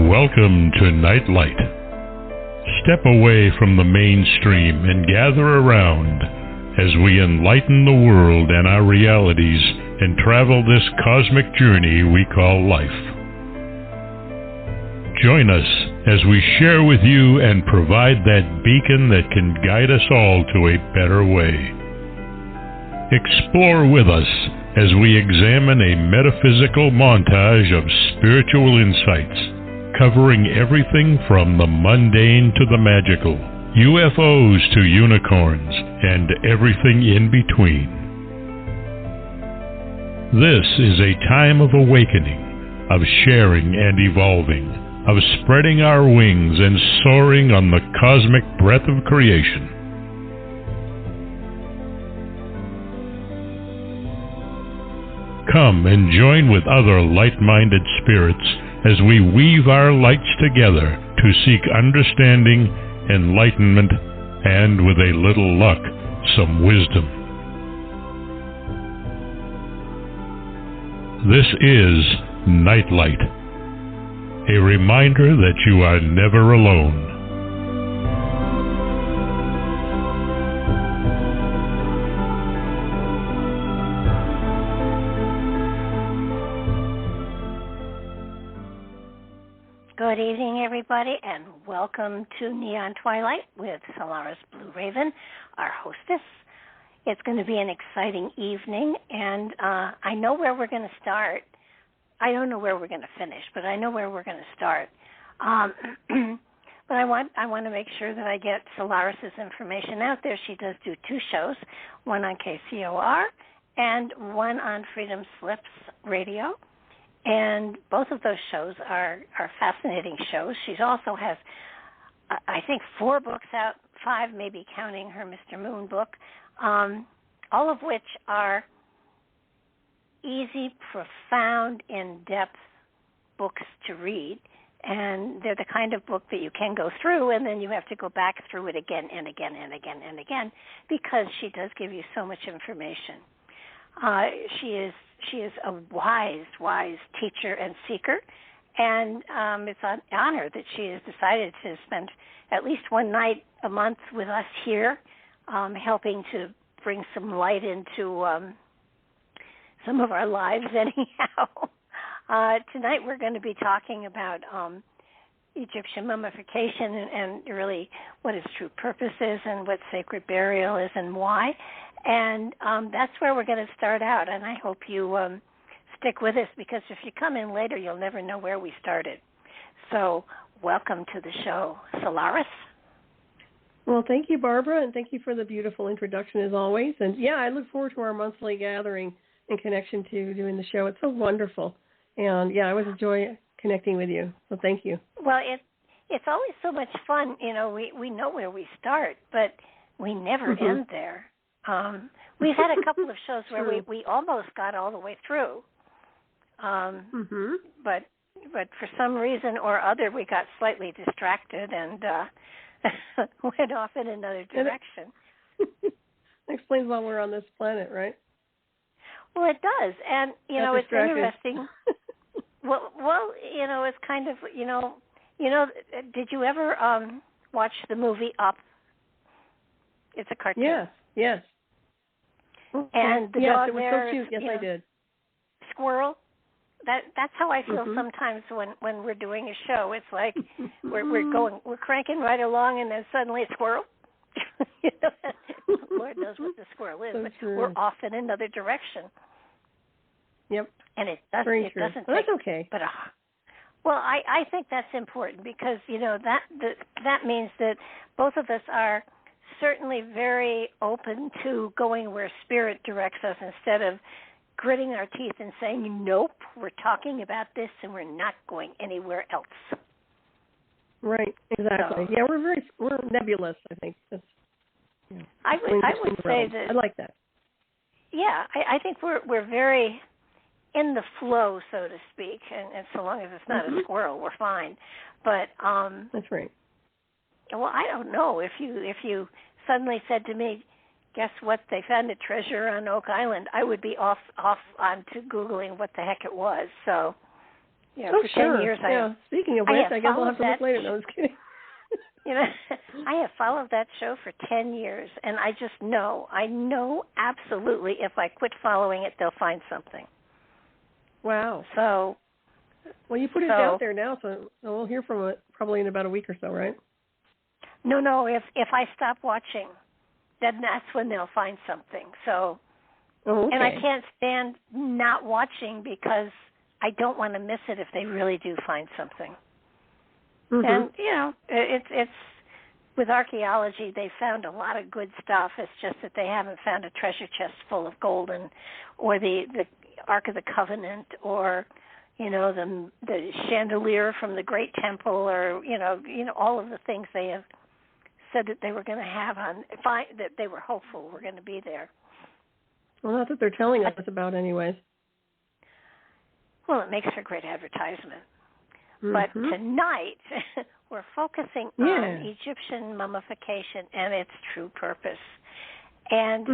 Welcome to Nightlight. Step away from the mainstream and gather around as we enlighten the world and our realities and travel this cosmic journey we call life. Join us as we share with you and provide that beacon that can guide us all to a better way. Explore with us as we examine a metaphysical montage of spiritual insights, covering everything from the mundane to the magical, UFOs to unicorns, and everything in between. This is a time of awakening, of sharing and evolving, of spreading our wings and soaring on the cosmic breath of creation. Come and join with other light-minded spirits as we weave our lights together to seek understanding, enlightenment, and with a little luck, some wisdom. This is Nightlight, a reminder that you are never alone. Good evening, everybody, and welcome to Neon Twilight with Solaris BlueRaven, our hostess. It's going to be an exciting evening, and I know where we're going to start. I don't know where we're going to finish, but I know where we're going to start. But I want to make sure that I get Solaris's information out there. She does do two shows, one on KCOR and one on Freedom Slips Radio. And both of those shows are fascinating shows. She also has, I think, 4 books out, 5 maybe counting her Mr. Moon book, all of which are easy, profound, in-depth books to read. And they're the kind of book that you can go through, and then you have to go back through it again and again and again and again, because she does give you so much information. She is a wise teacher and seeker, and it's an honor that she has decided to spend at least one night a month with us here, helping to bring some light into some of our lives anyhow. Tonight we're going to be talking about Egyptian mummification and really what its true purpose is and what sacred burial is and why. And that's where we're going to start out, and I hope you stick with us, because if you come in later, you'll never know where we started. So welcome to the show, Solaris. Well, thank you, Barbara, and thank you for the beautiful introduction as always. And, yeah, I look forward to our monthly gathering in connection to doing the show. It's so wonderful. And, yeah, I always enjoy connecting with you, so thank you. Well, it's always so much fun. You know, we know where we start, but we never end there. We've had a couple of shows where we almost got all the way through, but for some reason or other we got slightly distracted and went off in another direction. That explains why we're on this planet, right? Well, it does, and That's it's interesting. well, it's kind of Did you ever watch the movie Up? It's a cartoon. Yes. And the dog it was there, so cute. Yes, I did. Squirrel. That's how I feel sometimes when we're doing a show. It's like we're cranking right along, and then suddenly a squirrel. Lord knows what the squirrel is, but we're off in another direction. Yep. And it doesn't. Very it true. doesn't. Well, that's okay. But well, I think that's important, because that means that both of us are certainly very open to going where spirit directs us, instead of gritting our teeth and saying, nope, we're talking about this and we're not going anywhere else. Right, exactly. So, we're nebulous, I think. I would say that. I like that. Yeah, I think we're very in the flow, so to speak, and so long as it's not a squirrel, we're fine. But that's right. Well, I don't know. If you suddenly said to me, guess what, they found a treasure on Oak Island, I would be off onto Googling what the heck it was. So Yeah, oh, for sure. 10 years. Speaking of which, I guess I'll have to look later. No, I was kidding. I have followed that show for 10 years, and I just know, absolutely if I quit following it, they'll find something. Wow. So, well, you put it out there now, so we'll hear from it probably in about a week or so, right? No, if I stop watching, then that's when they'll find something. So, okay. And I can't stand not watching because I don't want to miss it if they really do find something. Mm-hmm. And, it's with archaeology, they found a lot of good stuff. It's just that they haven't found a treasure chest full of gold or the Ark of the Covenant or, the chandelier from the Great Temple or, all of the things they have said that they were going to have that they were hopeful were going to be there. Well, that's what they're telling us about anyways. Well, it makes for great advertisement. Mm-hmm. But tonight, we're focusing on Egyptian mummification and its true purpose. And,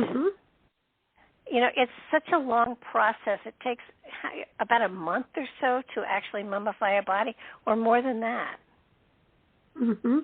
it's such a long process. It takes about a month or so to actually mummify a body, or more than that. Mm-hmm.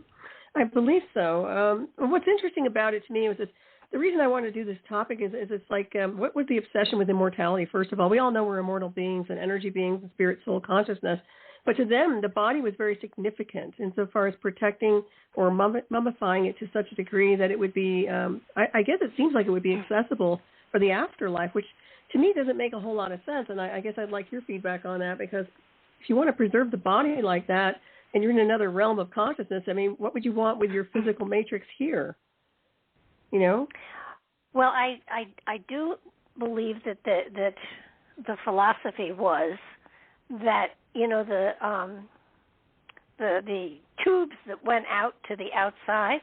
I believe so. What's interesting about it to me was that the reason I want to do this topic is it's like, what was the obsession with immortality? First of all, we all know we're immortal beings and energy beings and spirit, soul, consciousness. But to them, the body was very significant insofar as protecting or mummifying it to such a degree that it would be, I guess it seems like it would be accessible for the afterlife, which to me doesn't make a whole lot of sense. And I guess I'd like your feedback on that, because if you want to preserve the body like that and you're in another realm of consciousness, I mean, what would you want with your physical matrix here? Well, I do believe that the philosophy was that the tubes that went out to the outside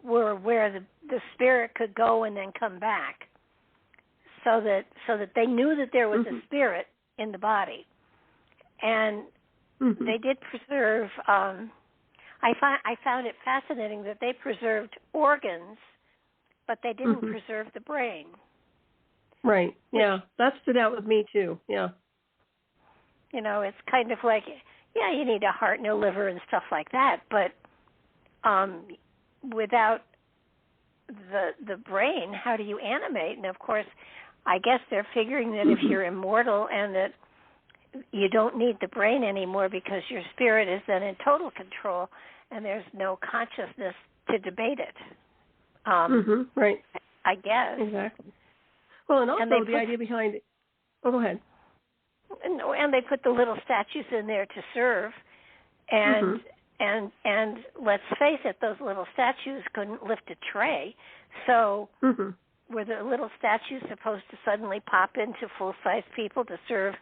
were where the spirit could go and then come back, so that they knew that there was a spirit in the body, and they did preserve. I found it fascinating that they preserved organs, but they didn't preserve the brain. Right. Yeah, that stood out with me too. Yeah. It's kind of like, you need a heart and a liver and stuff like that, but without the brain, how do you animate? And of course, I guess they're figuring that if you're immortal and that you don't need the brain anymore because your spirit is then in total control and there's no consciousness to debate it. Right. I guess. Exactly. Well, and also the idea behind it. Oh, go ahead. And they put the little statues in there to serve, and let's face it, those little statues couldn't lift a tray. So were the little statues supposed to suddenly pop into full-size people to serve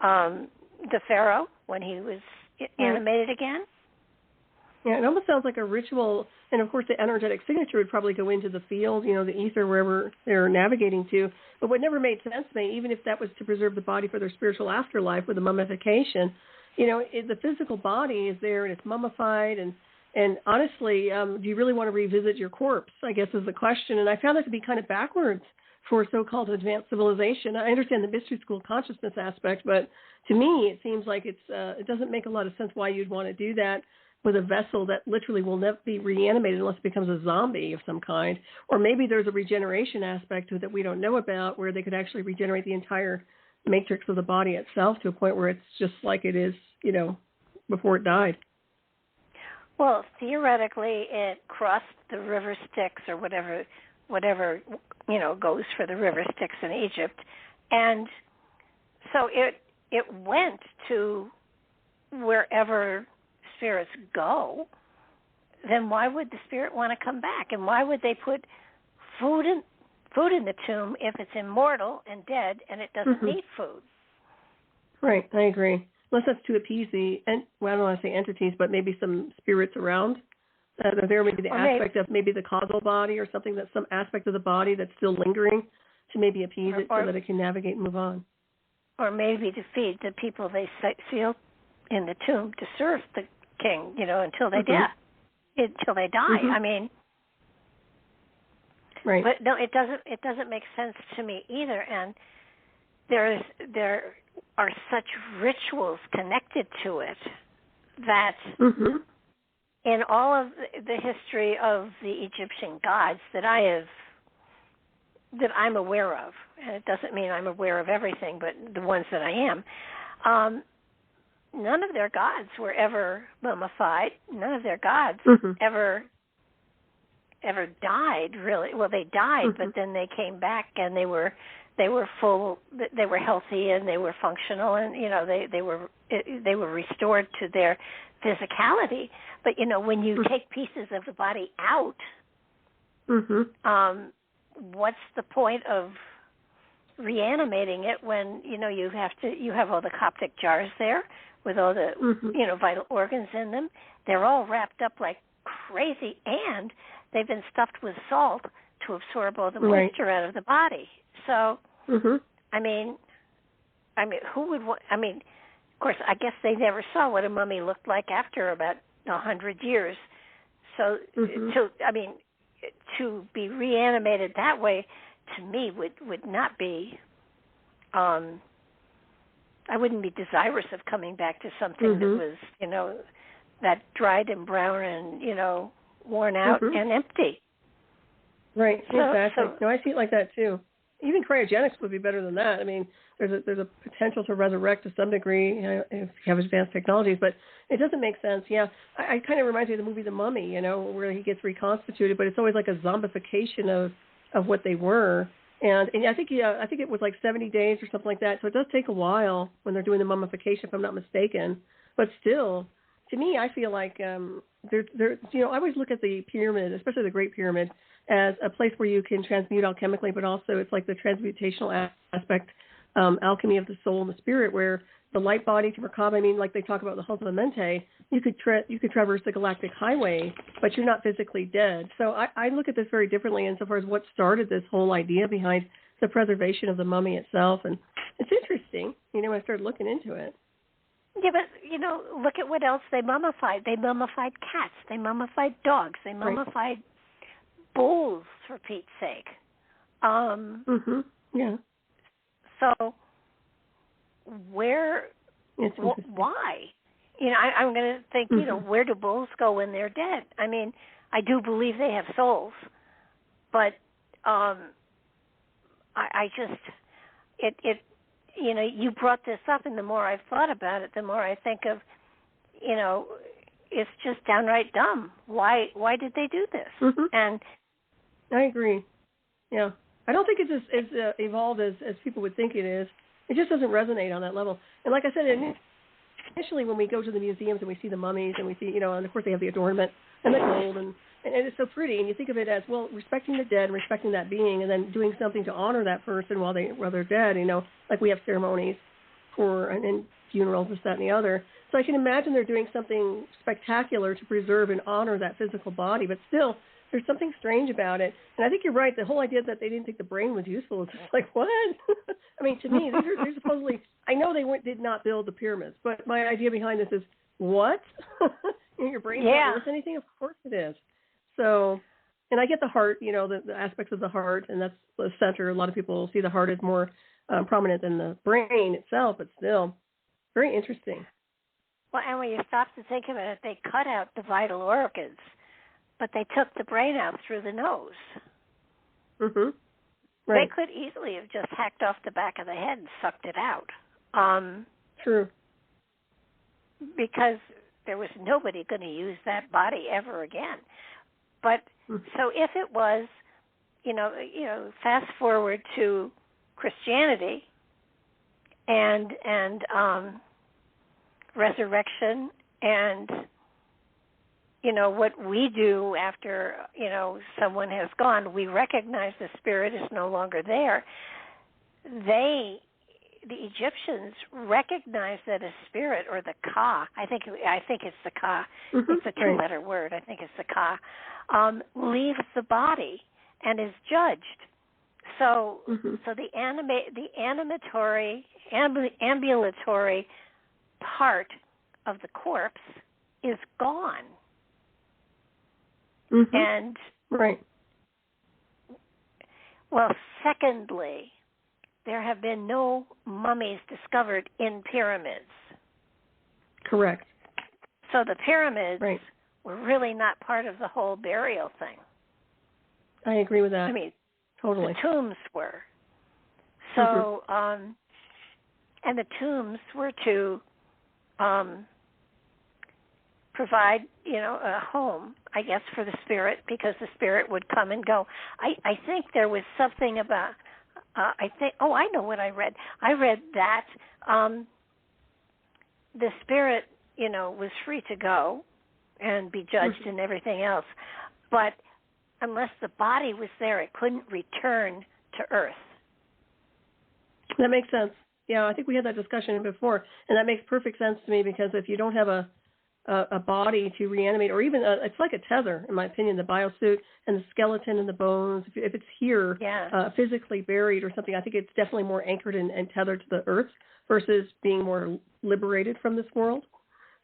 the pharaoh when he was animated again? Yeah, it almost sounds like a ritual, and of course the energetic signature would probably go into the field, the ether, wherever they're navigating to. But what never made sense to me, even if that was to preserve the body for their spiritual afterlife with the mummification, the physical body is there and it's mummified, and honestly, do you really want to revisit your corpse, I guess is the question. And I found that to be kind of backwards for so-called advanced civilization. I understand the mystery school consciousness aspect, but to me it seems like it doesn't make a lot of sense why you'd want to do that with a vessel that literally will never be reanimated unless it becomes a zombie of some kind. Or maybe there's a regeneration aspect to it that we don't know about, where they could actually regenerate the entire matrix of the body itself to a point where it's just like it is, before it died. Well, theoretically, it crossed the river Styx or whatever goes for the river Styx in Egypt, and so it went to wherever spirits go. Then why would the spirit want to come back? And why would they put food in the tomb if it's immortal and dead and it doesn't need food? Right, I agree. Unless that's to appease I don't want to say entities, but maybe some spirits around that are there, maybe the aspect of maybe the causal body or something, that's some aspect of the body that's still lingering to maybe appease it so that it can navigate and move on. Or maybe to feed the people they seal in the tomb to serve the king, until they die. I mean, But no, it doesn't make sense to me either. And are such rituals connected to it that in all of the history of the Egyptian gods that I'm aware of, and it doesn't mean I'm aware of everything, but the ones that I am, none of their gods were ever mummified. None of their gods ever died, really. Well, they died, but then they came back and they were full. They were healthy and they were functional, and they were restored to their physicality. But when you take pieces of the body out, what's the point of reanimating it when you have all the Coptic jars there with all the vital organs in them? They're all wrapped up like crazy, and they've been stuffed with salt to absorb all the moisture out of the body. So, I mean, who would want? I mean, of course, I guess they never saw what a mummy looked like after about 100 years. So, to be reanimated that way, to me, would not be. I wouldn't be desirous of coming back to something that was, that dried and brown and worn out and empty. Right. Exactly. No, I see it like that too. Even cryogenics would be better than that. I mean, there's a potential to resurrect to some degree if you have advanced technologies, but it doesn't make sense. Yeah, I kind of reminds me of the movie The Mummy, where he gets reconstituted, but it's always like a zombification of what they were. And I think it was like 70 days or something like that. So it does take a while when they're doing the mummification, if I'm not mistaken. But still, to me, I feel like I always look at the pyramid, especially the Great Pyramid, as a place where you can transmute alchemically, but also it's like the transmutational aspect, alchemy of the soul and the spirit, where the light body to Merkaba, like they talk about the Hulk of Mente, you could traverse the galactic highway, but you're not physically dead. So I look at this very differently insofar as what started this whole idea behind the preservation of the mummy itself. And it's interesting, when I started looking into it. Yeah, but, look at what else they mummified. They mummified cats. They mummified dogs. They mummified bulls, for Pete's sake. Yeah. So why? I'm going to think, where do bulls go when they're dead? I mean, I do believe they have souls, but I just, you brought this up, and the more I've thought about it, the more I think of, it's just downright dumb. Why did they do this? And I agree. Yeah. I don't think it's as evolved as people would think it is. It just doesn't resonate on that level. And like I said, initially when we go to the museums and we see the mummies and we see, and of course they have the adornment and the gold and it's so pretty, and you think of it as, well, respecting the dead, respecting that being, and then doing something to honor that person while they're dead, like we have ceremonies and funerals, this, that, and the other. So I can imagine they're doing something spectacular to preserve and honor that physical body, but still, there's something strange about it. And I think you're right. The whole idea that they didn't think the brain was useful is just like, what? I mean, to me, they're supposedly, I know they did not build the pyramids, but my idea behind this is, what? Your brain's not worth anything? Of course it is. So, and I get the heart, the aspects of the heart, and that's the center. A lot of people see the heart as more prominent than the brain itself, but still, very interesting. Well, and when you stop to think about it, they cut out the vital organs, but they took the brain out through the nose. Right. They could easily have just hacked off the back of the head and sucked it out. True. Because there was nobody going to use that body ever again. But so if it was, fast forward to Christianity and resurrection and what we do after someone has gone, we recognize the spirit is no longer there. The Egyptians recognized that a spirit, or the Ka, I think it's the Ka, it's a two-letter word, I think it's the Ka, leaves the body and is judged. So the ambulatory part of the corpse is gone. And well, secondly, there have been no mummies discovered in pyramids. Correct. So the pyramids right. were really not part of the whole burial thing. I agree with that. I mean, totally. The tombs were. So, and the tombs were to provide, a home, I guess, for the spirit, because the spirit would come and go. I think there was something about, I know what I read. I read that the spirit, was free to go and be judged and everything else, but unless the body was there, it couldn't return to Earth. That makes sense. Yeah, I think we had that discussion before, and that makes perfect sense to me, because if you don't have a body to reanimate, or even it's like a tether, in my opinion, the biosuit and the skeleton and the bones. If it's here, physically buried or something, I think it's definitely more anchored and tethered to the earth versus being more liberated from this world.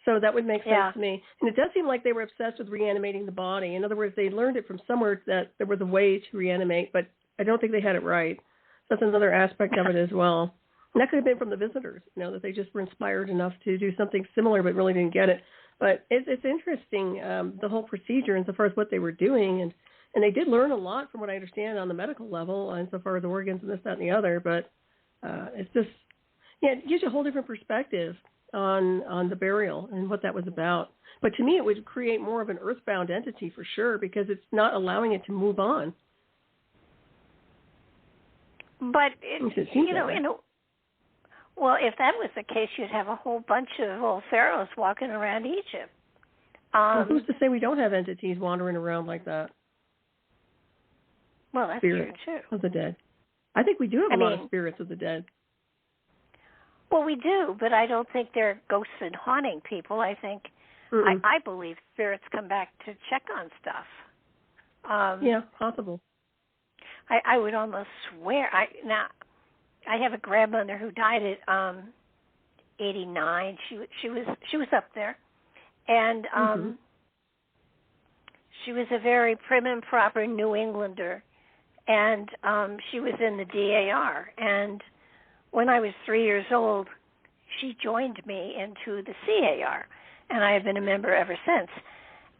So that would make sense to me. And it does seem like they were obsessed with reanimating the body. In other words, they learned it from somewhere that there was a way to reanimate, but I don't think they had it right. So that's another aspect of it as well. And that could have been from the visitors, that they just were inspired enough to do something similar but really didn't get it. But it's interesting, the whole procedure insofar as what they were doing. And they did learn a lot from what I understand on the medical level insofar as organs and this, that, and the other. But it's just, it gives you a whole different perspective on the burial and what that was about. But to me, it would create more of an earthbound entity for sure, because it's not allowing it to move on. But, well, if that was the case, you'd have a whole bunch of old pharaohs walking around Egypt. Well, who's to say we don't have entities wandering around like that? Well, that's spirits true, too. Of the dead. I think we do have a lot of spirits of the dead. Well, we do, but I don't think they're ghosts and haunting people. I think, I believe spirits come back to check on stuff. Yeah, possible. I would almost swear. I have a grandmother who died at 89. She was up there, and she was a very prim and proper New Englander, and she was in the DAR. And when I was 3 years old, she joined me into the CAR, and I have been a member ever since.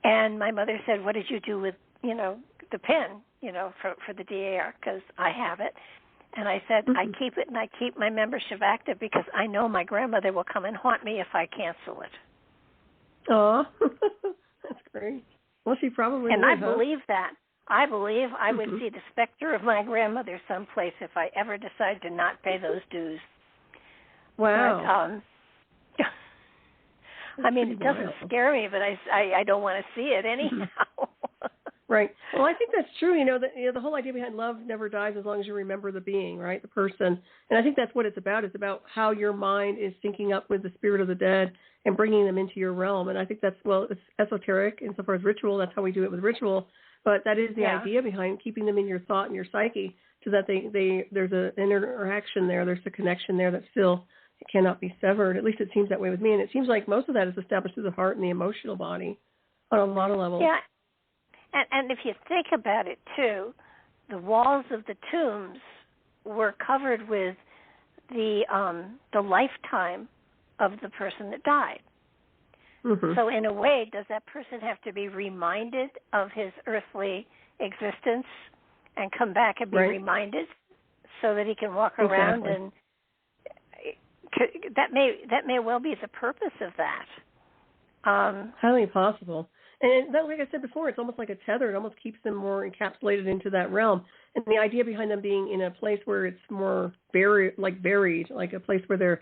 And my mother said, "What did you do with the pin for the DAR?" Because I have it. And I said, I keep it, and I keep my membership active because I know my grandmother will come and haunt me if I cancel it. Oh, that's great. Well, she probably and would, I believe that. I believe I would see the specter of my grandmother someplace if I ever decide to not pay those dues. Wow. But, I mean, it doesn't scare me, but I don't want to see it anyhow. Right. Well, I think that's true. The whole idea behind love never dies as long as you remember the being, right, the person. And I think that's what it's about. It's about how your mind is syncing up with the spirit of the dead and bringing them into your realm. And I think that's, it's esoteric insofar as ritual. That's how we do it with ritual. But that is the idea behind keeping them in your thought and your psyche, so that there's an interaction there. There's a connection there that still cannot be severed. At least it seems that way with me. And it seems like most of that is established through the heart and the emotional body on a lot of levels. Yeah. And if you think about it, too, the walls of the tombs were covered with the lifetime of the person that died. So in a way, does that person have to be reminded of his earthly existence and come back and be reminded so that he can walk around? And that may well be the purpose of that. Highly possible. And that, like I said before, it's almost like a tether. It almost keeps them more encapsulated into that realm. And the idea behind them being in a place where it's more buried, like a place where they're,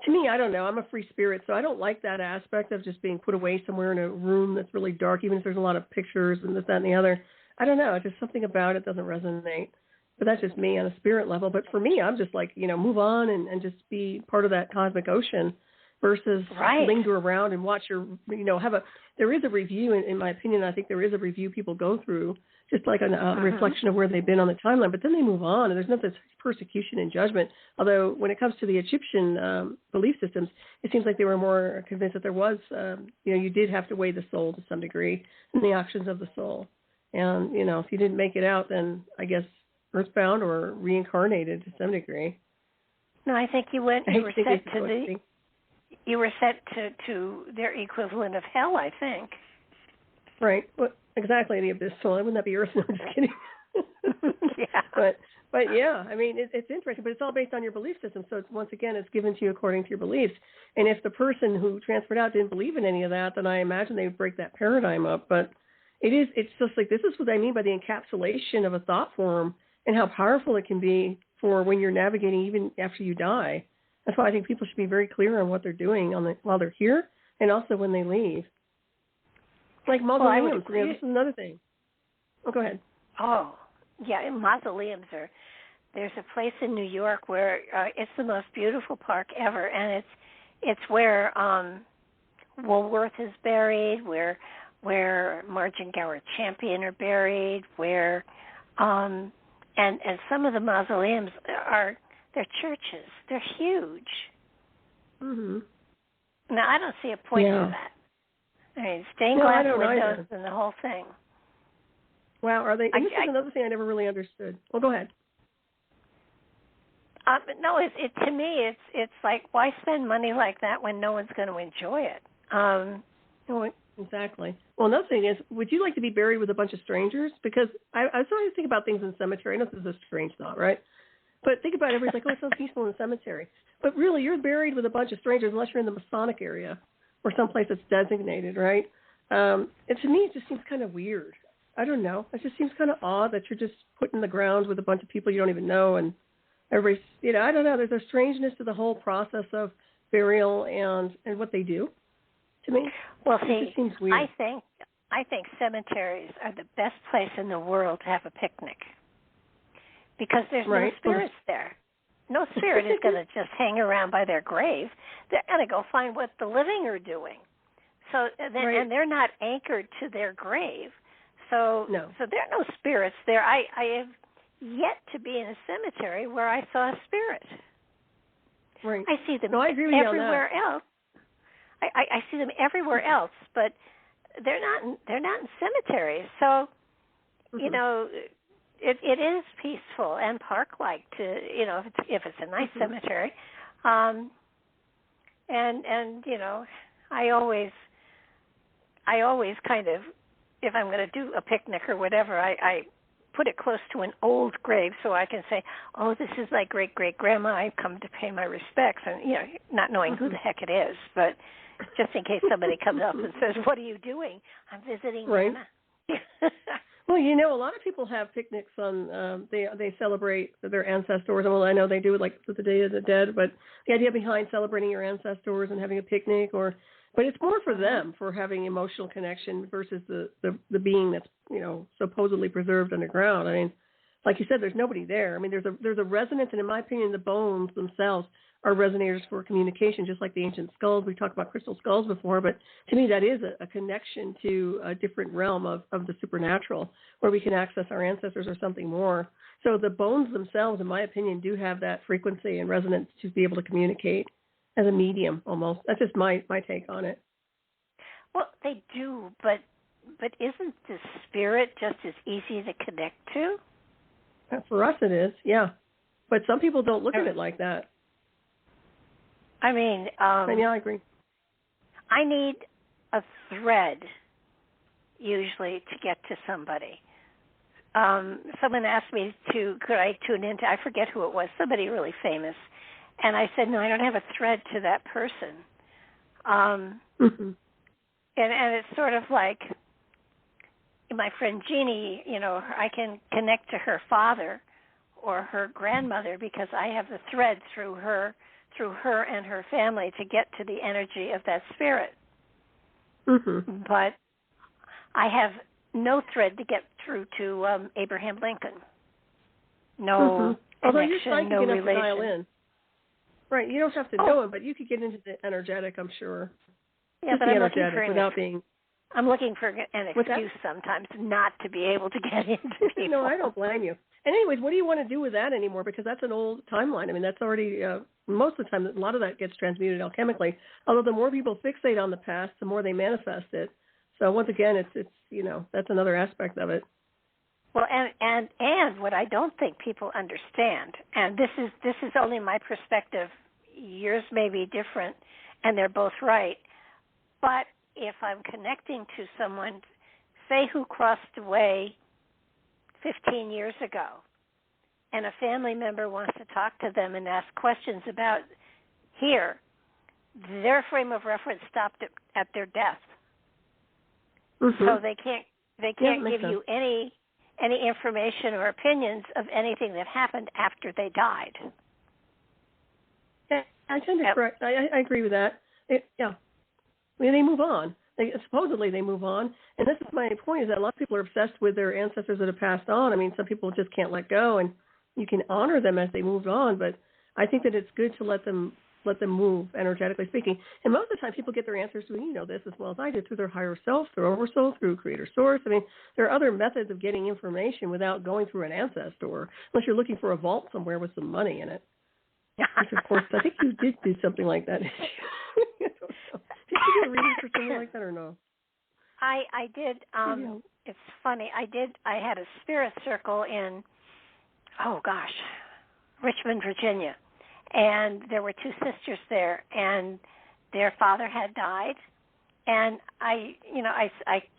to me, I don't know, I'm a free spirit, so I don't like that aspect of just being put away somewhere in a room that's really dark, even if there's a lot of pictures and this, that, and the other. I don't know, just something about it doesn't resonate. But that's just me on a spirit level. But for me, I'm just like, move on and just be part of that cosmic ocean versus linger around and watch there is a review, in my opinion. I think there is a review people go through, just like a reflection of where they've been on the timeline, but then they move on, and there's no persecution and judgment. Although when it comes to the Egyptian belief systems, it seems like they were more convinced that there was, you did have to weigh the soul to some degree and the actions of the soul. And, if you didn't make it out, then I guess earthbound or reincarnated to some degree. No, I think you were sent to their equivalent of hell, I think. Right. Well, exactly, the abyssal. Wouldn't that be Earth? No, I'm just kidding. Yeah. But yeah, I mean, it's interesting, but it's all based on your belief system. So once again, it's given to you according to your beliefs. And if the person who transferred out didn't believe in any of that, then I imagine they would break that paradigm up. But it's just like, this is what I mean by the encapsulation of a thought form and how powerful it can be for when you're navigating even after you die. That's why I think people should be very clear on what they're doing while they're here and also when they leave. Like mausoleums, this is another thing. Oh, go ahead. Oh, yeah, mausoleums there's a place in New York where it's the most beautiful park ever, and it's where Woolworth is buried, where Marge and Gower Champion are buried, where and some of the mausoleums they're churches. They're huge. Mhm. Now I don't see a point to that. I mean, stained glass windows and the whole thing. Wow, are they? And this is another thing I never really understood. Well, go ahead. No, to me, it's like, why spend money like that when no one's going to enjoy it? Exactly. Well, another thing is, would you like to be buried with a bunch of strangers? Because I sort of think about things in the cemetery. I know this is a strange thought, right? But think about it. Everybody's like, oh, it's so peaceful in the cemetery. But really, you're buried with a bunch of strangers unless you're in the Masonic area or someplace that's designated, right? And to me, it just seems kind of weird. I don't know. It just seems kind of odd that you're just put in the ground with a bunch of people you don't even know, and everybody's, I don't know. There's a strangeness to the whole process of burial and what they do. To me, well, see, it just seems weird. I think cemeteries are the best place in the world to have a picnic because there's no spirits there. No spirit is going to just hang around by their grave. They're going to go find what the living are doing. So and they're not anchored to their grave. So there are no spirits there. I have yet to be in a cemetery where I saw a spirit. Right. I see them I agree with everywhere else. I see them everywhere else, but they're not in cemeteries. So, it is peaceful and park-like to if it's a nice cemetery, and I always kind of, if I'm going to do a picnic or whatever, I put it close to an old grave so I can say, oh, this is my great-great-grandma. I've come to pay my respects, and not knowing who the heck it is, but just in case somebody comes up and says, what are you doing? I'm visiting Grandma. Well, a lot of people have picnics on, they celebrate their ancestors. Well, I know they do it like with the Day of the Dead, but the idea behind celebrating your ancestors and having a picnic but it's more for them, for having emotional connection versus the being that's, supposedly preserved underground. I mean, like you said, there's nobody there. I mean, there's a resonance, and in my opinion, the bones themselves are resonators for communication, just like the ancient skulls. We talked about crystal skulls before, but to me, that is a connection to a different realm of the supernatural, where we can access our ancestors or something more. So the bones themselves, in my opinion, do have that frequency and resonance to be able to communicate as a medium, almost. That's just my take on it. Well, they do, but isn't the spirit just as easy to connect to? For us, it is, yeah. But some people don't look at it like that. I mean, yeah, I agree. I need a thread usually to get to somebody. Someone asked me could I tune into, I forget who it was, somebody really famous. And I said, no, I don't have a thread to that person. And it's sort of like my friend Jeannie, I can connect to her father or her grandmother because I have the thread through her and her family to get to the energy of that spirit. But I have no thread to get through to Abraham Lincoln. No connection, no relation. To dial in. Right, you don't have to know him, but you could get into the energetic, I'm sure. Yeah, but I'm looking for an excuse that? Sometimes not to be able to get into people. No, I don't blame you. And anyways, what do you want to do with that anymore? Because that's an old timeline. I mean, that's already, most of the time, a lot of that gets transmuted alchemically. Although the more people fixate on the past, the more they manifest it. So once again, it's that's another aspect of it. Well, and what I don't think people understand, and this is only my perspective. Yours may be different, and they're both right. But if I'm connecting to someone, say who crossed away 15 years ago, and a family member wants to talk to them and ask questions about here, their frame of reference stopped at their death. Mm-hmm. So they can't give you any information or opinions of anything that happened after they died. Yeah, I tend to correct. I agree with that. They move on. Supposedly they move on. And this is my point, is that a lot of people are obsessed with their ancestors that have passed on. I mean, some people just can't let go, and you can honor them as they moved on, but I think that it's good to let them move, energetically speaking. And most of the time people get their answers through, you know this as well as I did, through their higher self, through oversoul, through creator source. I mean, there are other methods of getting information without going through an ancestor, unless you're looking for a vault somewhere with some money in it. Which, of course, I think you did do something like that. Did you do a reading for something like that or no? I did. It's funny. I had a spirit circle in, Richmond, Virginia. And there were two sisters there, and their father had died. And I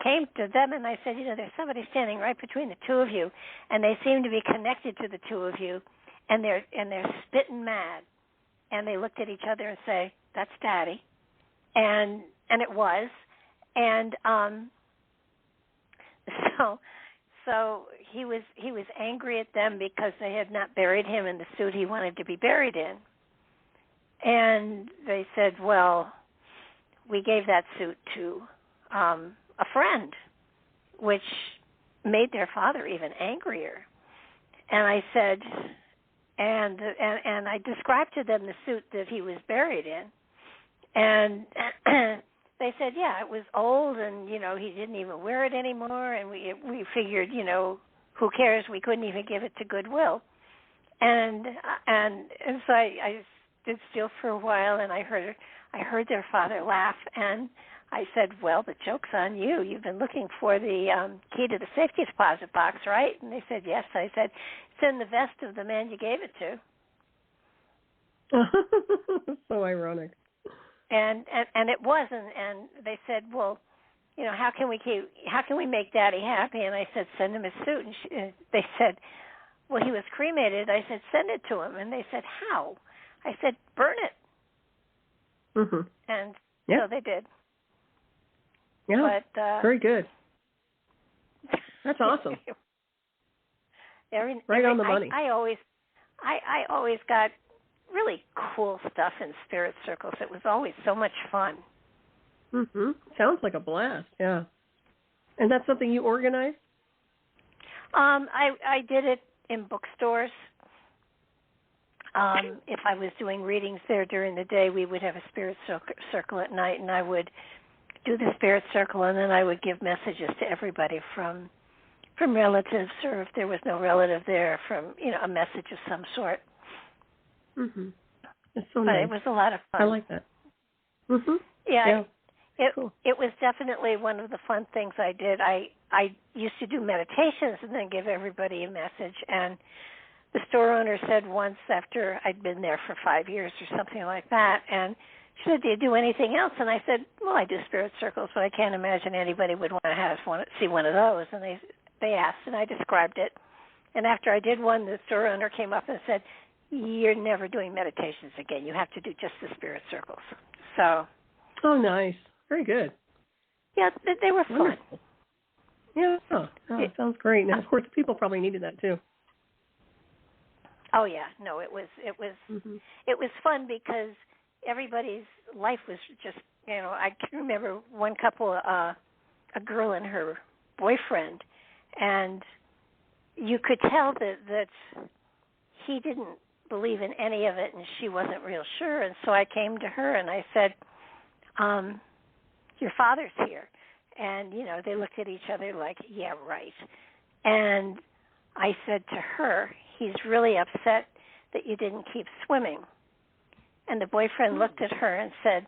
came to them and I said, there's somebody standing right between the two of you, and they seem to be connected to the two of you, and they're spitting mad. And they looked at each other and say, "That's Daddy," and it was, and so he was angry at them because they had not buried him in the suit he wanted to be buried in. And they said, "Well, we gave that suit to a friend," which made their father even angrier. And I said, and I described to them the suit that he was buried in, and they said, "Yeah, it was old, and he didn't even wear it anymore." And we figured, who cares? We couldn't even give it to Goodwill. And so I stood still for a while, and I heard their father laugh, and I said, "Well, the joke's on you. You've been looking for the key to the safety deposit box, right?" And they said, "Yes." I said, "It's in the vest of the man you gave it to." So ironic. And it wasn't. And they said, "Well, how can we make Daddy happy?" And I said, "Send him his suit." And they said, "Well, he was cremated." I said, "Send it to him." And they said, "How?" I said, "Burn it." Mm-hmm. And so they did. Yeah, but, very good. That's awesome. Right on the money. I always got really cool stuff in spirit circles. It was always so much fun. Mm-hmm. Sounds like a blast. Yeah. And that's something you organized? I did it in bookstores. If I was doing readings there during the day, we would have a spirit circle at night, and I would do the spirit circle, and then I would give messages to everybody from relatives, or if there was no relative there, from a message of some sort. Mhm. It's so but nice. It was a lot of fun. I like that. Mhm. Yeah. Cool. It was definitely one of the fun things I did. I used to do meditations and then give everybody a message, and the store owner said once, after I'd been there for 5 years or something like that, and she said, "Do you do anything else?" And I said, "Well, I do spirit circles, but I can't imagine anybody would want to see one of those." And they asked, and I described it. And after I did one, the store owner came up and said, "You're never doing meditations again. You have to do just the spirit circles." So. Oh, nice. Very good. Yeah, they were fun. Wonderful. Yeah, it sounds great. Now, of course, people probably needed that too. Oh yeah, no, it was it was fun because everybody's life was just, I can remember one couple, a girl and her boyfriend, and you could tell that he didn't believe in any of it, and she wasn't real sure. And so I came to her and I said, "Your father's here." And, they looked at each other like, "Yeah, right." And I said to her, "He's really upset that you didn't keep swimming." And the boyfriend looked at her and said,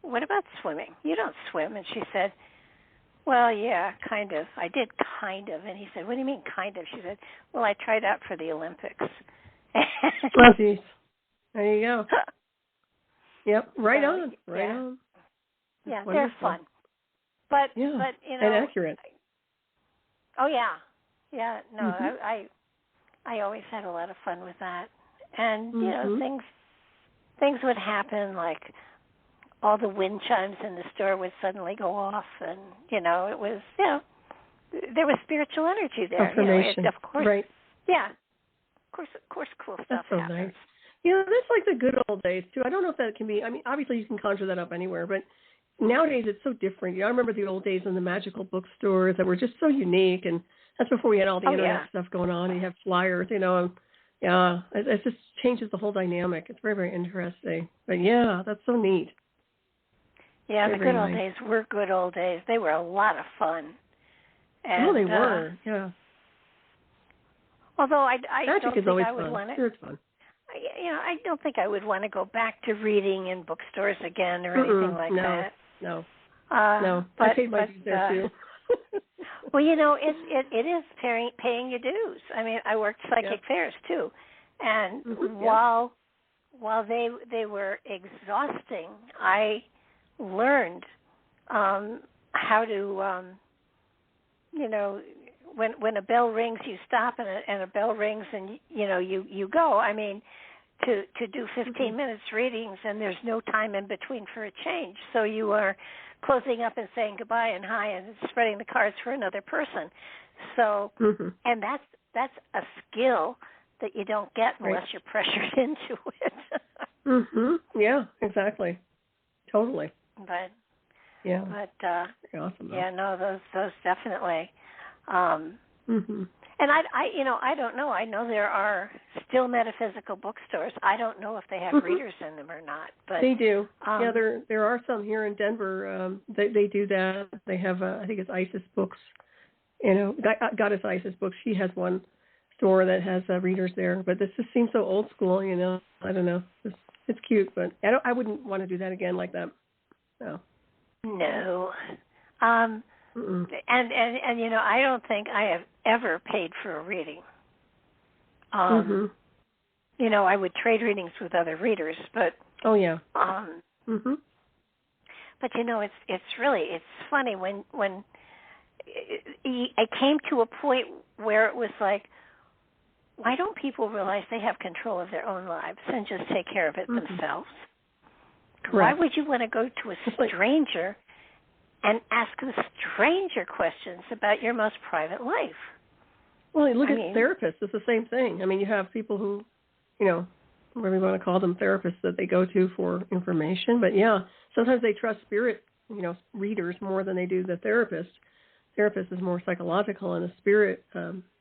"What about swimming? You don't swim." And she said, Well, yeah, kind of. I did kind of. And he said, what do you mean kind of? She said, well, I tried out for the Olympics. Oh, geez. There you go. Yep, right on. Yeah, Wonderful. they're fun. But you know. And accurate. Oh, yeah. Yeah, no, Mm-hmm. I always had a lot of fun with that. And, you know, Mm-hmm. things would happen, like all the wind chimes in the store would suddenly go off, and, you know, it was, you know, there was spiritual energy there. Confirmation. Of course. Right. Yeah. Of course cool stuff That's so happens. nice. You know, that's like the good old days, too. I don't know if that can be, I mean, obviously you can conjure that up anywhere, but nowadays it's so different. You know, I remember the old days in the magical bookstores that were just so unique, and that's before we had all the internet stuff going on. You have flyers, you know, and yeah, it just changes the whole dynamic. It's very, very interesting. But yeah, that's so neat. Yeah, the good old days were good old days. They were a lot of fun. And, they were, yeah. Although I Magic don't is think always I would fun. want to. Sure, it's fun. You know, I don't think I would want to go back to reading in bookstores again or anything like that. No. But, I paid my dues there too. Well, you know, it is paying your dues. I mean, I worked psychic fairs too, and while they were exhausting, I learned how to, you know, when a bell rings, you stop, and a bell rings, and you know you go. I mean, to do 15 minutes readings, and there's no time in between for a change. So you are closing up and saying goodbye and hi, and spreading the cards for another person. So, and that's a skill that you don't get unless you're pressured into it. Yeah, exactly. Totally. But awesome. Yeah, no, those definitely. And I don't know. I know there are still metaphysical bookstores. I don't know if they have readers in them or not. But they do. Yeah, there are some here in Denver. They do that. They have, I think it's Isis Books. You know, Goddess Isis Books. She has one store that has readers there. But this just seems so old school. You know, I don't know. It's cute, but I wouldn't want to do that again like that. No. No. And you know, I don't think I have ever paid for a reading. You know, I would trade readings with other readers, but but you know, it's funny when I came to a point where it was like, why don't people realize they have control of their own lives and just take care of it themselves? Correct. Why would you want to go to a stranger and ask the stranger questions about your most private life? Well, look at therapists. It's the same thing. I mean, you have people who, you know, whatever you want to call them, therapists that they go to for information. But, yeah, sometimes they trust spirit, you know, readers more than they do the therapist. Therapist is more psychological, and the spirit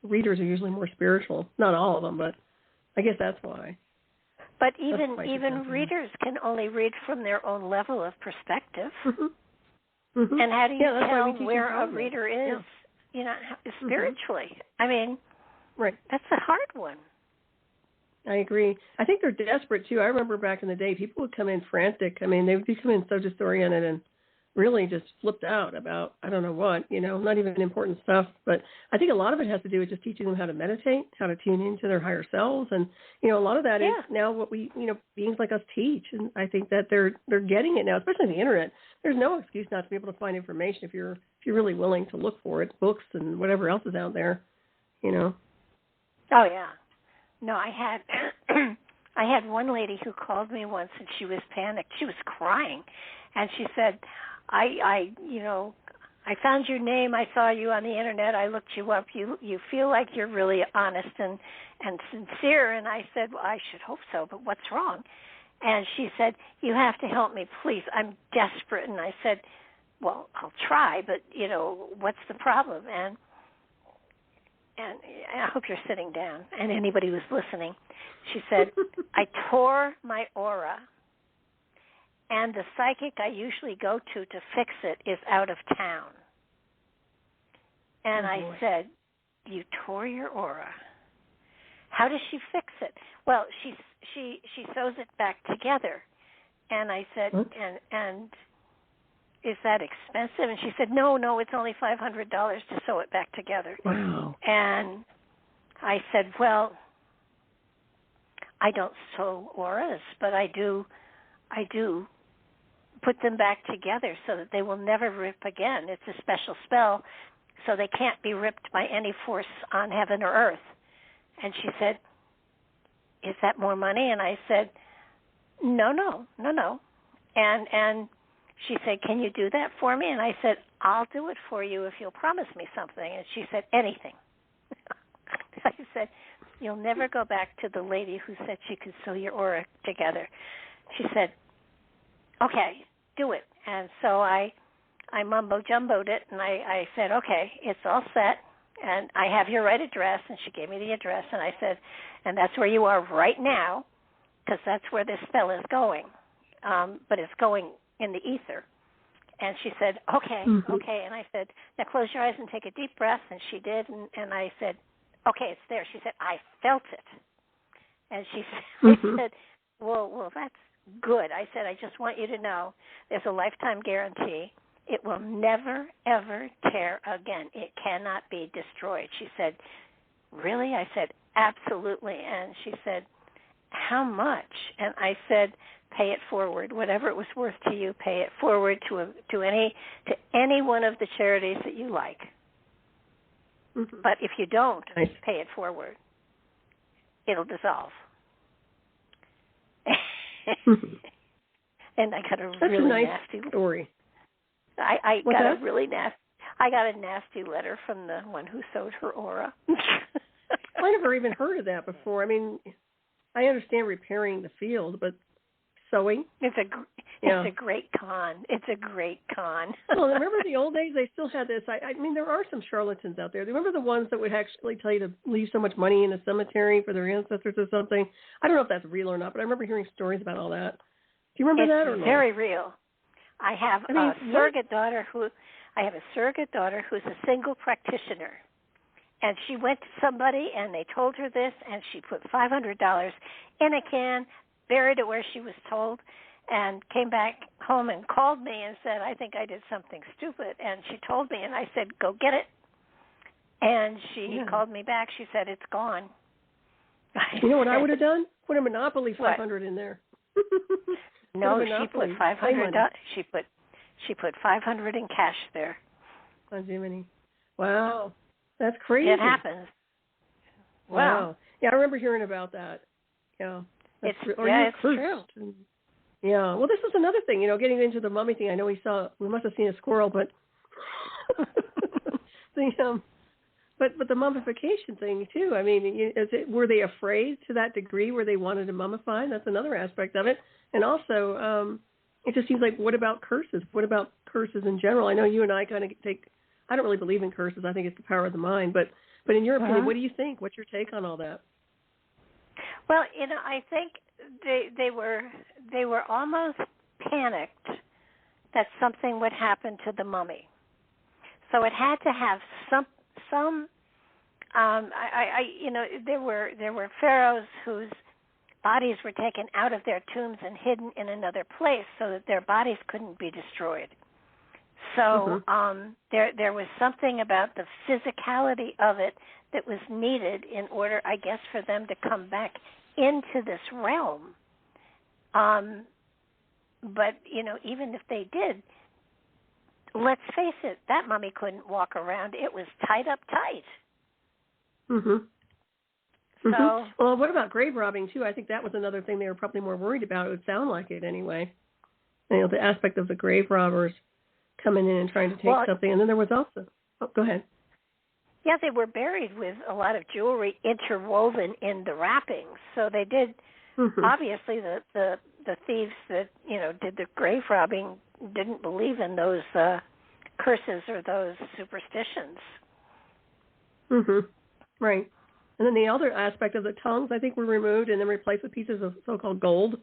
readers are usually more spiritual. Not all of them, but I guess that's why. But even readers can only read from their own level of perspective. And how do you tell where a reader is, you know, spiritually? I mean, that's a hard one. I agree. I think they're desperate, too. I remember back in the day, people would come in frantic. I mean, they would come in so disoriented and really just flipped out about, I don't know what, you know, not even important stuff. But I think a lot of it has to do with just teaching them how to meditate, how to tune into their higher selves. And, you know, a lot of that is now what we, you know, beings like us teach. And I think that they're getting it now, especially on the internet. There's no excuse not to be able to find information if you're really willing to look for it, books and whatever else is out there, you know. Oh, yeah. No, I had one lady who called me once, and she was panicked. She was crying. And she said, I found your name. I saw you on the internet. I looked you up. You feel like you're really honest and sincere. And I said, well, I should hope so, but what's wrong? And she said, you have to help me, please. I'm desperate. And I said, well, I'll try, but, you know, what's the problem? And I hope you're sitting down, and anybody who's listening. She said, I tore my aura, and the psychic I usually go to fix it is out of town. And I said, you tore your aura. How does she fix it? Well, she sews it back together. And I said, and is that expensive? And she said, no, it's only $500 to sew it back together. Wow. And I said, well, I don't sew auras, but I do put them back together so that they will never rip again. It's a special spell, so they can't be ripped by any force on heaven or earth. And she said, is that more money? And I said, no. And she said, can you do that for me? And I said, I'll do it for you if you'll promise me something. And she said, anything. I said, you'll never go back to the lady who said she could sew your aura together. She said, okay, do it. And so I mumbo-jumboed it, and I said, okay, it's all set, and I have your right address. And she gave me the address, and I said, and that's where you are right now, because that's where this spell is going. But it's going in the ether. And she said, okay. And I said, now close your eyes and take a deep breath. And she did. And I said, okay, it's there. She said, I felt it. And she said, I said, well, that's good. I said, I just want you to know there's a lifetime guarantee. It will never, ever tear again. It cannot be destroyed. She said, really? I said, absolutely. And she said, how much? And I said, pay it forward. Whatever it was worth to you, pay it forward to any one of the charities that you like. But if you don't pay it forward, it'll dissolve. And I got a really nasty story. I got a really nasty. I got a nasty letter from the one who sewed her aura. I never even heard of that before. I mean, I understand repairing the field, but sewing? It's a great con. It's a great con. Well, remember the old days? They still had this. I mean, there are some charlatans out there. Remember the ones that would actually tell you to leave so much money in a cemetery for their ancestors or something? I don't know if that's real or not, but I remember hearing stories about all that. Do you remember that or not? It's very real. I have a surrogate daughter who's a single practitioner. And she went to somebody, and they told her this, and she put $500 in a can, buried it where she was told, and came back home and called me and said, I think I did something stupid. And she told me, and I said, go get it. And she called me back. She said, it's gone. You know what I would have done? Put a Monopoly 500 in there. No, she put $500. She put $500 in cash there. Oh, Jiminy. Wow. That's crazy. It happens. Wow. Yeah, I remember hearing about that. Yeah. It's true. Yeah. Well, this is another thing, getting into the mummy thing. I know we must have seen a squirrel, but but the mummification thing too. I mean, were they afraid to that degree where they wanted to mummify? That's another aspect of it. And also, it just seems like, what about curses? What about curses in general? I know you and I kind of I don't really believe in curses. I think it's the power of the mind. But in your opinion, what do you think? What's your take on all that? Well, I think they were almost panicked that something would happen to the mummy. So it had to have some. There were pharaohs whose bodies were taken out of their tombs and hidden in another place so that their bodies couldn't be destroyed. So there was something about the physicality of it that was needed in order, I guess, for them to come back into this realm. But, even if they did, let's face it, that mummy couldn't walk around. It was tied up tight. So, well, what about grave robbing, too? I think that was another thing they were probably more worried about. It would sound like it anyway. The aspect of the grave robbers coming in and trying to take something. And then there was also... Oh, go ahead. Yeah, they were buried with a lot of jewelry interwoven in the wrappings. So they did... Obviously, the thieves that, did the grave robbing didn't believe in those curses or those superstitions. Right. And then the other aspect of the tongues, I think, were removed and then replaced with pieces of so-called gold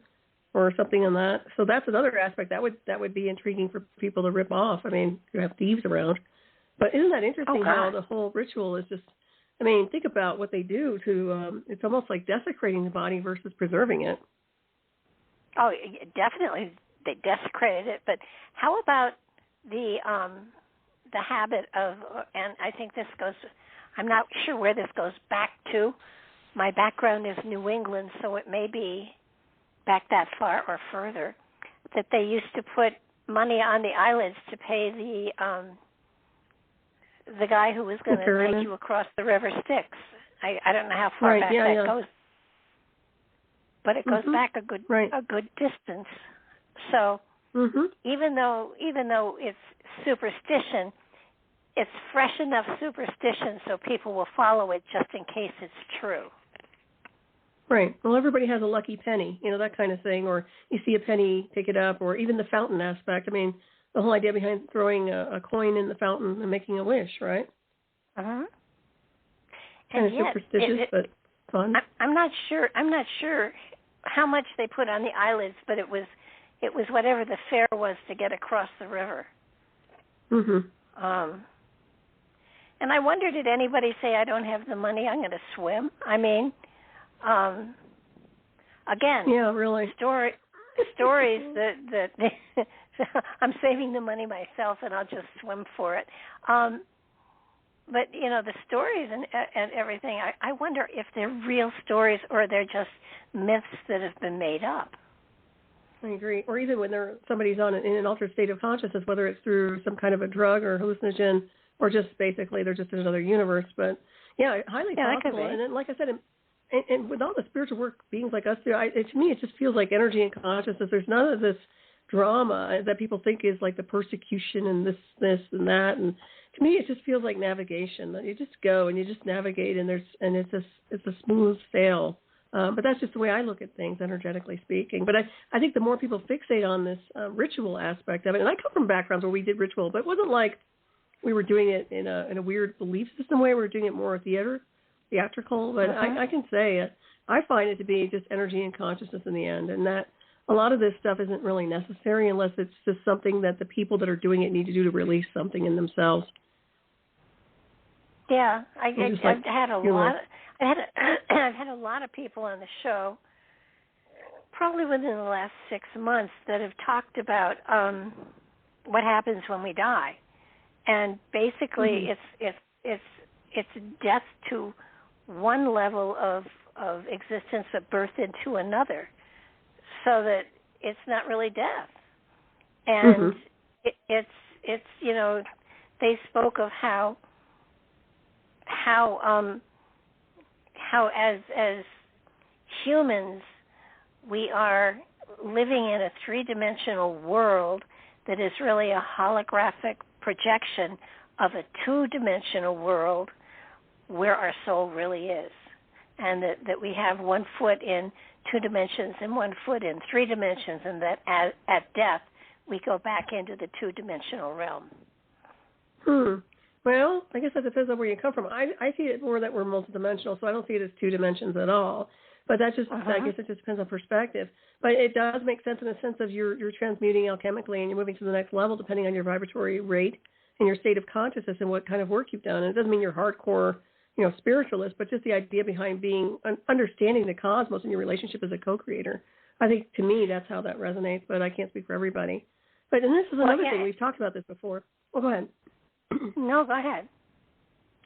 or something in that. So that's another aspect that would be intriguing for people to rip off. I mean, you have thieves around. But isn't that interesting how the whole ritual is just, I mean, think about what they do to, it's almost like desecrating the body versus preserving it. Oh, definitely they desecrated it. But how about the habit of, and I think this goes, I'm not sure where this goes back to. My background is New England, so it may be back that far or further, that they used to put money on the eyelids to pay the guy who was going to take you across the river Styx. I don't know how far back that goes, but it goes back a good distance. So even though it's superstition, it's fresh enough superstition so people will follow it just in case it's true. Right. Well, everybody has a lucky penny, that kind of thing, or you see a penny, pick it up, or even the fountain aspect. I mean, the whole idea behind throwing a coin in the fountain and making a wish, right? Uh-huh. Kind of superstitious, but fun. I'm not sure how much they put on the eyelids, but it was whatever the fare was to get across the river. And I wonder, did anybody say, I don't have the money, I'm going to swim? I mean, again, really. Stories that I'm saving the money myself and I'll just swim for it. But, the stories and everything, I wonder if they're real stories or they're just myths that have been made up. I agree. Or even when somebody's in an altered state of consciousness, whether it's through some kind of a drug or hallucinogen, or just basically they're just in another universe. But, highly possible. And then, like I said, and with all the spiritual work beings like us, to me, it just feels like energy and consciousness. There's none of this drama that people think is like the persecution and this and that. And to me, it just feels like navigation. You just go and you just navigate, and it's a smooth sail. But that's just the way I look at things, energetically speaking. But I think the more people fixate on this ritual aspect of it, and I come from backgrounds where we did ritual, but it wasn't like we were doing it in a weird belief system way. We were doing it more theatrical. But I can say I find it to be just energy and consciousness in the end, and that a lot of this stuff isn't really necessary unless it's just something that the people that are doing it need to do to release something in themselves. Yeah, I've had a lot. I've had a lot of people on the show, probably within the last 6 months, that have talked about what happens when we die, and basically it's death to one level of existence, but birth into another, so that it's not really death, and it's they spoke of how as humans we are living in a three-dimensional world that is really a holographic projection of a two-dimensional world where our soul really is, and that we have 1 foot in 2 dimensions and 1 foot in 3 dimensions, and that at death we go back into the 2-dimensional realm. Well, I guess that depends on where you come from. I see it more that we're multidimensional, so I don't see it as 2 dimensions at all. But that's just, I guess it just depends on perspective. But it does make sense in the sense of you're transmuting alchemically and you're moving to the next level depending on your vibratory rate and your state of consciousness and what kind of work you've done. And it doesn't mean you're hardcore, spiritualist, but just the idea behind understanding the cosmos and your relationship as a co-creator. I think, to me, that's how that resonates, but I can't speak for everybody. But, and this is another thing, we've talked about this before. Well, go ahead. No, go ahead.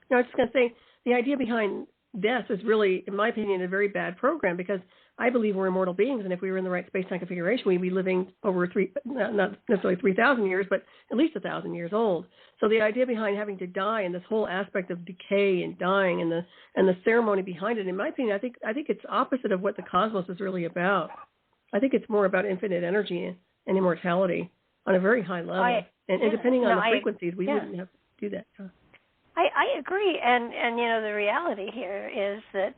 No, I was just going to say, the idea behind death is really, in my opinion, a very bad program, because I believe we're immortal beings, and if we were in the right space-time configuration, we'd be living over not necessarily 3,000 years, but at least 1,000 years old. So the idea behind having to die and this whole aspect of decay and dying and the ceremony behind it, in my opinion, I think it's opposite of what the cosmos is really about. I think it's more about infinite energy and immortality on a very high level. And depending on the frequencies, we wouldn't have to do that. I agree, and the reality here is that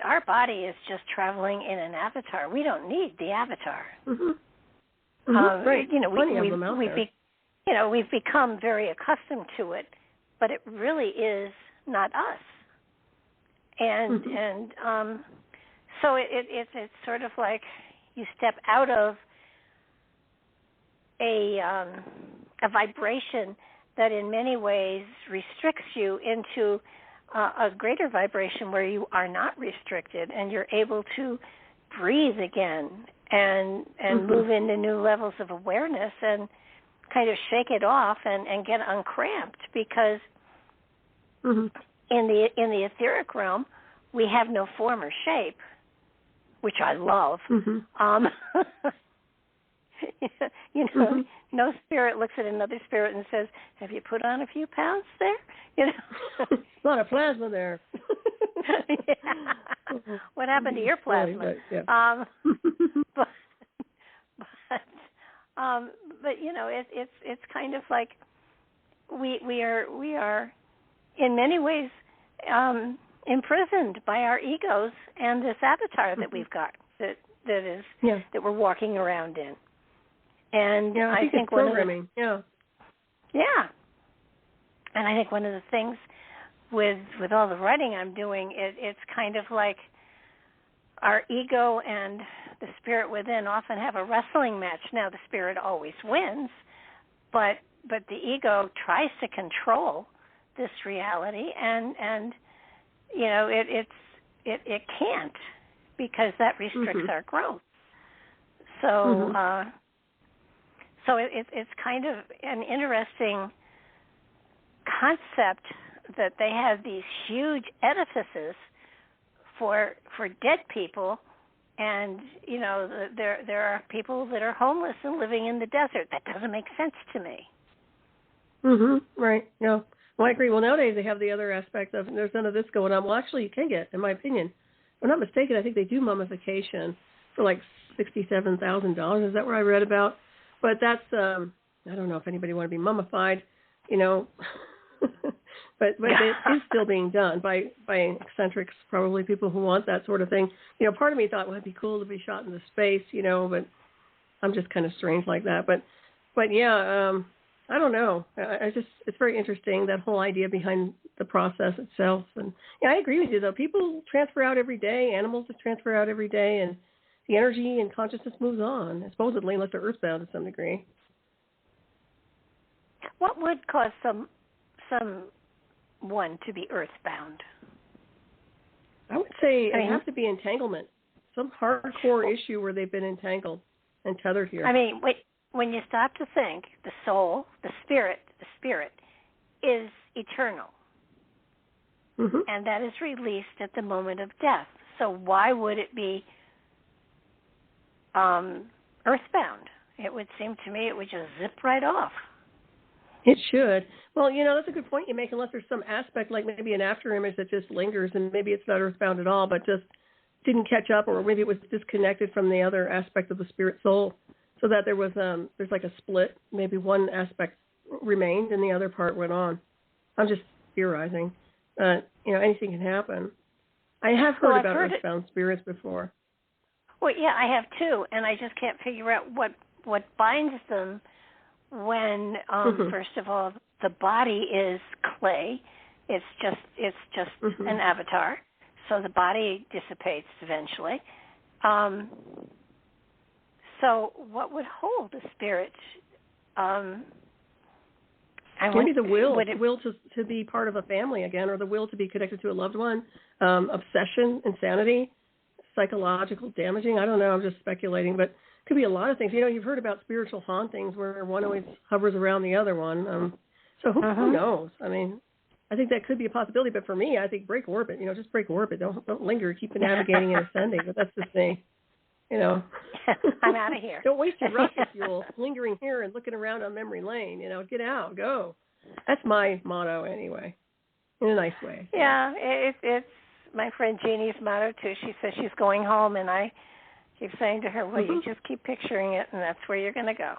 our body is just traveling in an avatar. We don't need the avatar. Right. We've become very accustomed to it, but it really is not us. And so it's sort of like you step out of a vibration that in many ways restricts you into a greater vibration where you are not restricted and you're able to breathe again and move into new levels of awareness. And kind of shake it off and get uncramped, because in the etheric realm we have no form or shape, which I love. No spirit looks at another spirit and says, "Have you put on a few pounds there?" A lot of plasma there. What happened to your plasma? Really, but, but it's kind of like we are in many ways imprisoned by our egos and this avatar that we've got that we're walking around in. And I think one programming. And I think one of the things with all the writing I'm doing, it's kind of like our ego and the spirit within often have a wrestling match. Now the spirit always wins, but the ego tries to control this reality, and it can't, because that restricts our growth. So so it's kind of an interesting concept that they have these huge edifices for dead people, and there are people that are homeless and living in the desert. That doesn't make sense to me. Right. Yeah. Well, I agree. Well, nowadays they have the other aspect of there's none of this going on. Well, actually, you can get, in my opinion, if I'm not mistaken, I think they do mummification for like $67,000. Is that what I read about? But that's I don't know if anybody want to be mummified, but it is still being done by eccentrics, probably people who want that sort of thing. Part of me thought, well, it'd be cool to be shot into space, but I'm just kind of strange like that. But yeah, I don't know. It's very interesting, that whole idea behind the process itself. And I agree with you, though. People transfer out every day. Animals transfer out every day, and the energy and consciousness moves on, supposedly, unless they're earthbound to some degree. What would cause someone to be earthbound? I would say it has to be entanglement, some hardcore issue where they've been entangled and tethered here. I mean, when you stop to think, the soul, the spirit is eternal, and that is released at the moment of death. So why would it be earthbound? It would seem to me it would just zip right off. It should. Well, that's a good point you make, unless there's some aspect, like maybe an after image that just lingers, and maybe it's not earthbound at all, but just didn't catch up, or maybe it was disconnected from the other aspect of the spirit soul, so that there's like a split. Maybe one aspect remained and the other part went on. I'm just theorizing. Anything can happen. I have heard about earthbound spirits before. Well, yeah, I have too, and I just can't figure out what binds them when, first of all, the body is clay. It's just an avatar, so the body dissipates eventually. So what would hold the spirit? Maybe the will to be part of a family again, or the will to be connected to a loved one, obsession, insanity, psychological damaging. I don't know. I'm just speculating, but it could be a lot of things. You've heard about spiritual hauntings where one always hovers around the other one. So who knows? I mean, I think that could be a possibility. But for me, I think break orbit. Just break orbit. Don't linger. Keep navigating and ascending. But that's just me. I'm out of here. Don't waste your rocket fuel lingering here and looking around on memory lane. Get out, go. That's my motto anyway, in a nice way. Yeah, it's my friend Jeannie's motto too. She says she's going home, and I keep saying to her, well, you just keep picturing it, and that's where you're going to go.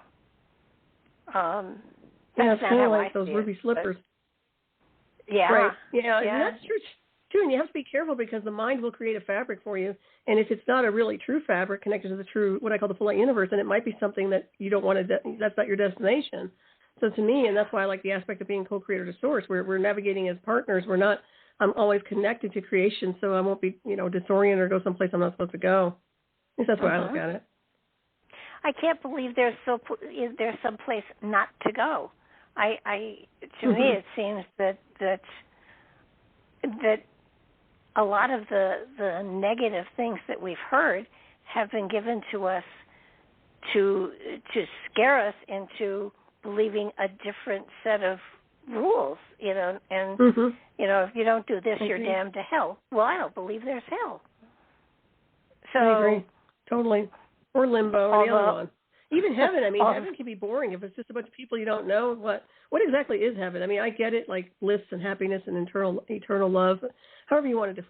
It's kind of like those ruby slippers. Yeah. Right. Yeah, and that's true too, and you have to be careful, because the mind will create a fabric for you, and if it's not a really true fabric connected to the true, what I call the full light universe, then it might be something that you don't want to, that's not your destination. So to me, and that's why I like the aspect of being co-creator to source, we're navigating as partners. We're not, I'm always connected to creation, so I won't be, disoriented or go someplace I'm not supposed to go. At least that's why I look at it. I can't believe there's some place not to go. To me, it seems that a lot of the negative things that we've heard have been given to us to scare us into believing a different set of rules, and if you don't do this, you're damned to hell. Well, I don't believe there's hell. So I agree. Totally. Or limbo, or the other one. Even heaven, I mean, heaven can be boring if it's just a bunch of people you don't know. What exactly is heaven? I mean, I get it, like bliss and happiness and eternal love, however you want to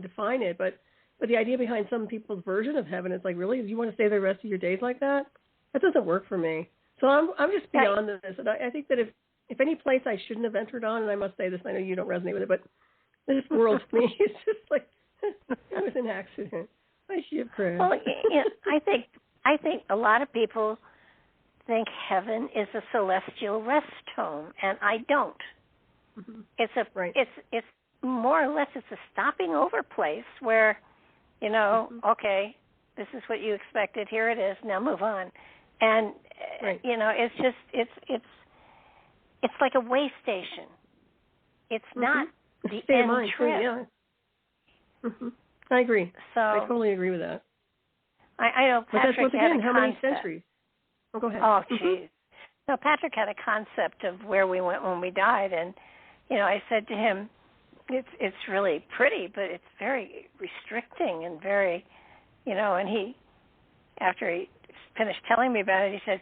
define it. But the idea behind some people's version of heaven is like, really, do you want to stay the rest of your days like that? That doesn't work for me. So I'm just beyond this. And I think that if any place I shouldn't have entered on, and I must say this, I know you don't resonate with it, but this world to me is just like it was an accident. I should have crashed. Well, I think a lot of people think heaven is a celestial rest home, and I don't. Mm-hmm. It's more or less it's a stopping over place where, okay, this is what you expected. Here it is. Now move on. And it's just it's like a way station. It's not the end trip. Yeah. Mm-hmm. I agree. So I totally agree with that. I know Patrick once again, had a how concept. many centuries? Oh, go ahead. Oh, geez. No, Patrick had a concept of where we went when we died, and I said to him, "It's really pretty, but it's very restricting and very, And he, after he finished telling me about it, he said,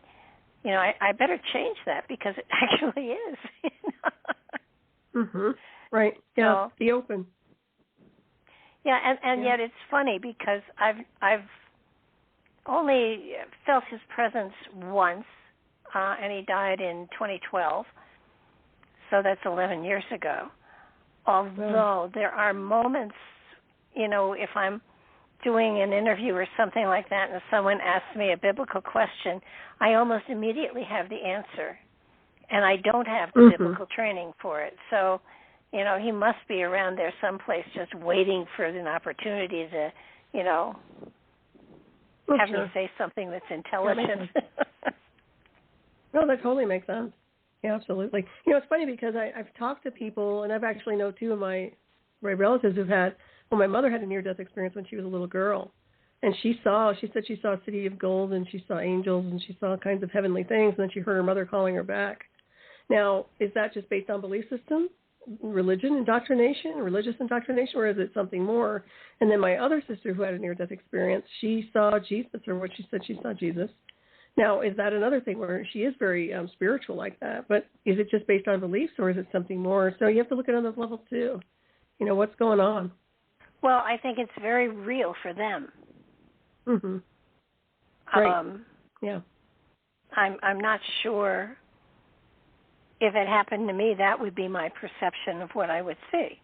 I better change that because it actually is." Right. Yeah. So, be open. Yeah, and yet it's funny because I've only felt his presence once, and he died in 2012, so that's 11 years ago. Although there are moments, if I'm doing an interview or something like that and someone asks me a biblical question, I almost immediately have the answer, and I don't have the biblical training for it. So, he must be around there someplace just waiting for an opportunity to, have me say something that's intelligent. No, that totally makes sense. Yeah, absolutely. It's funny because I've talked to people, and I've actually know two of my relatives who've had, my mother had a near-death experience when she was a little girl, and she said she saw a city of gold, and she saw angels, and she saw all kinds of heavenly things, and then she heard her mother calling her back. Now, is that just based on belief system? Religious indoctrination, or is it something more? And then my other sister who had a near-death experience, she saw Jesus, or what she said she saw Jesus. Now, is that another thing where she is very spiritual like that? But is it just based on beliefs, or is it something more? So you have to look at it on those levels too. What's going on? Well, I think it's very real for them. Right. Yeah. I'm not sure. If it happened to me, that would be my perception of what I would see.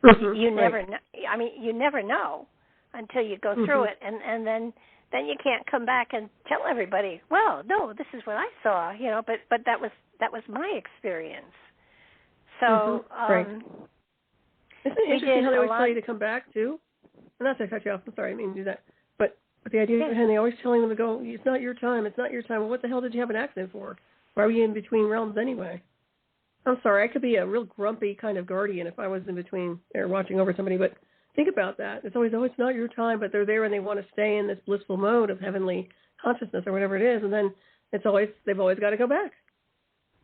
You never know. I mean, you never know until you go through it, and then you can't come back and tell everybody, well, no, this is what I saw, but that was my experience. So, Isn't it interesting how they always tell you to come back too? And not to cut you off. I'm sorry, I didn't mean to do that. But the idea behind they always telling them to go, it's not your time. It's not your time. Well, what the hell did you have an accident for? Why were you in between realms anyway? I'm sorry, I could be a real grumpy kind of guardian if I was in between or watching over somebody, but think about that. It's always, it's not your time, but they're there and they want to stay in this blissful mode of heavenly consciousness or whatever it is, and then they've always got to go back.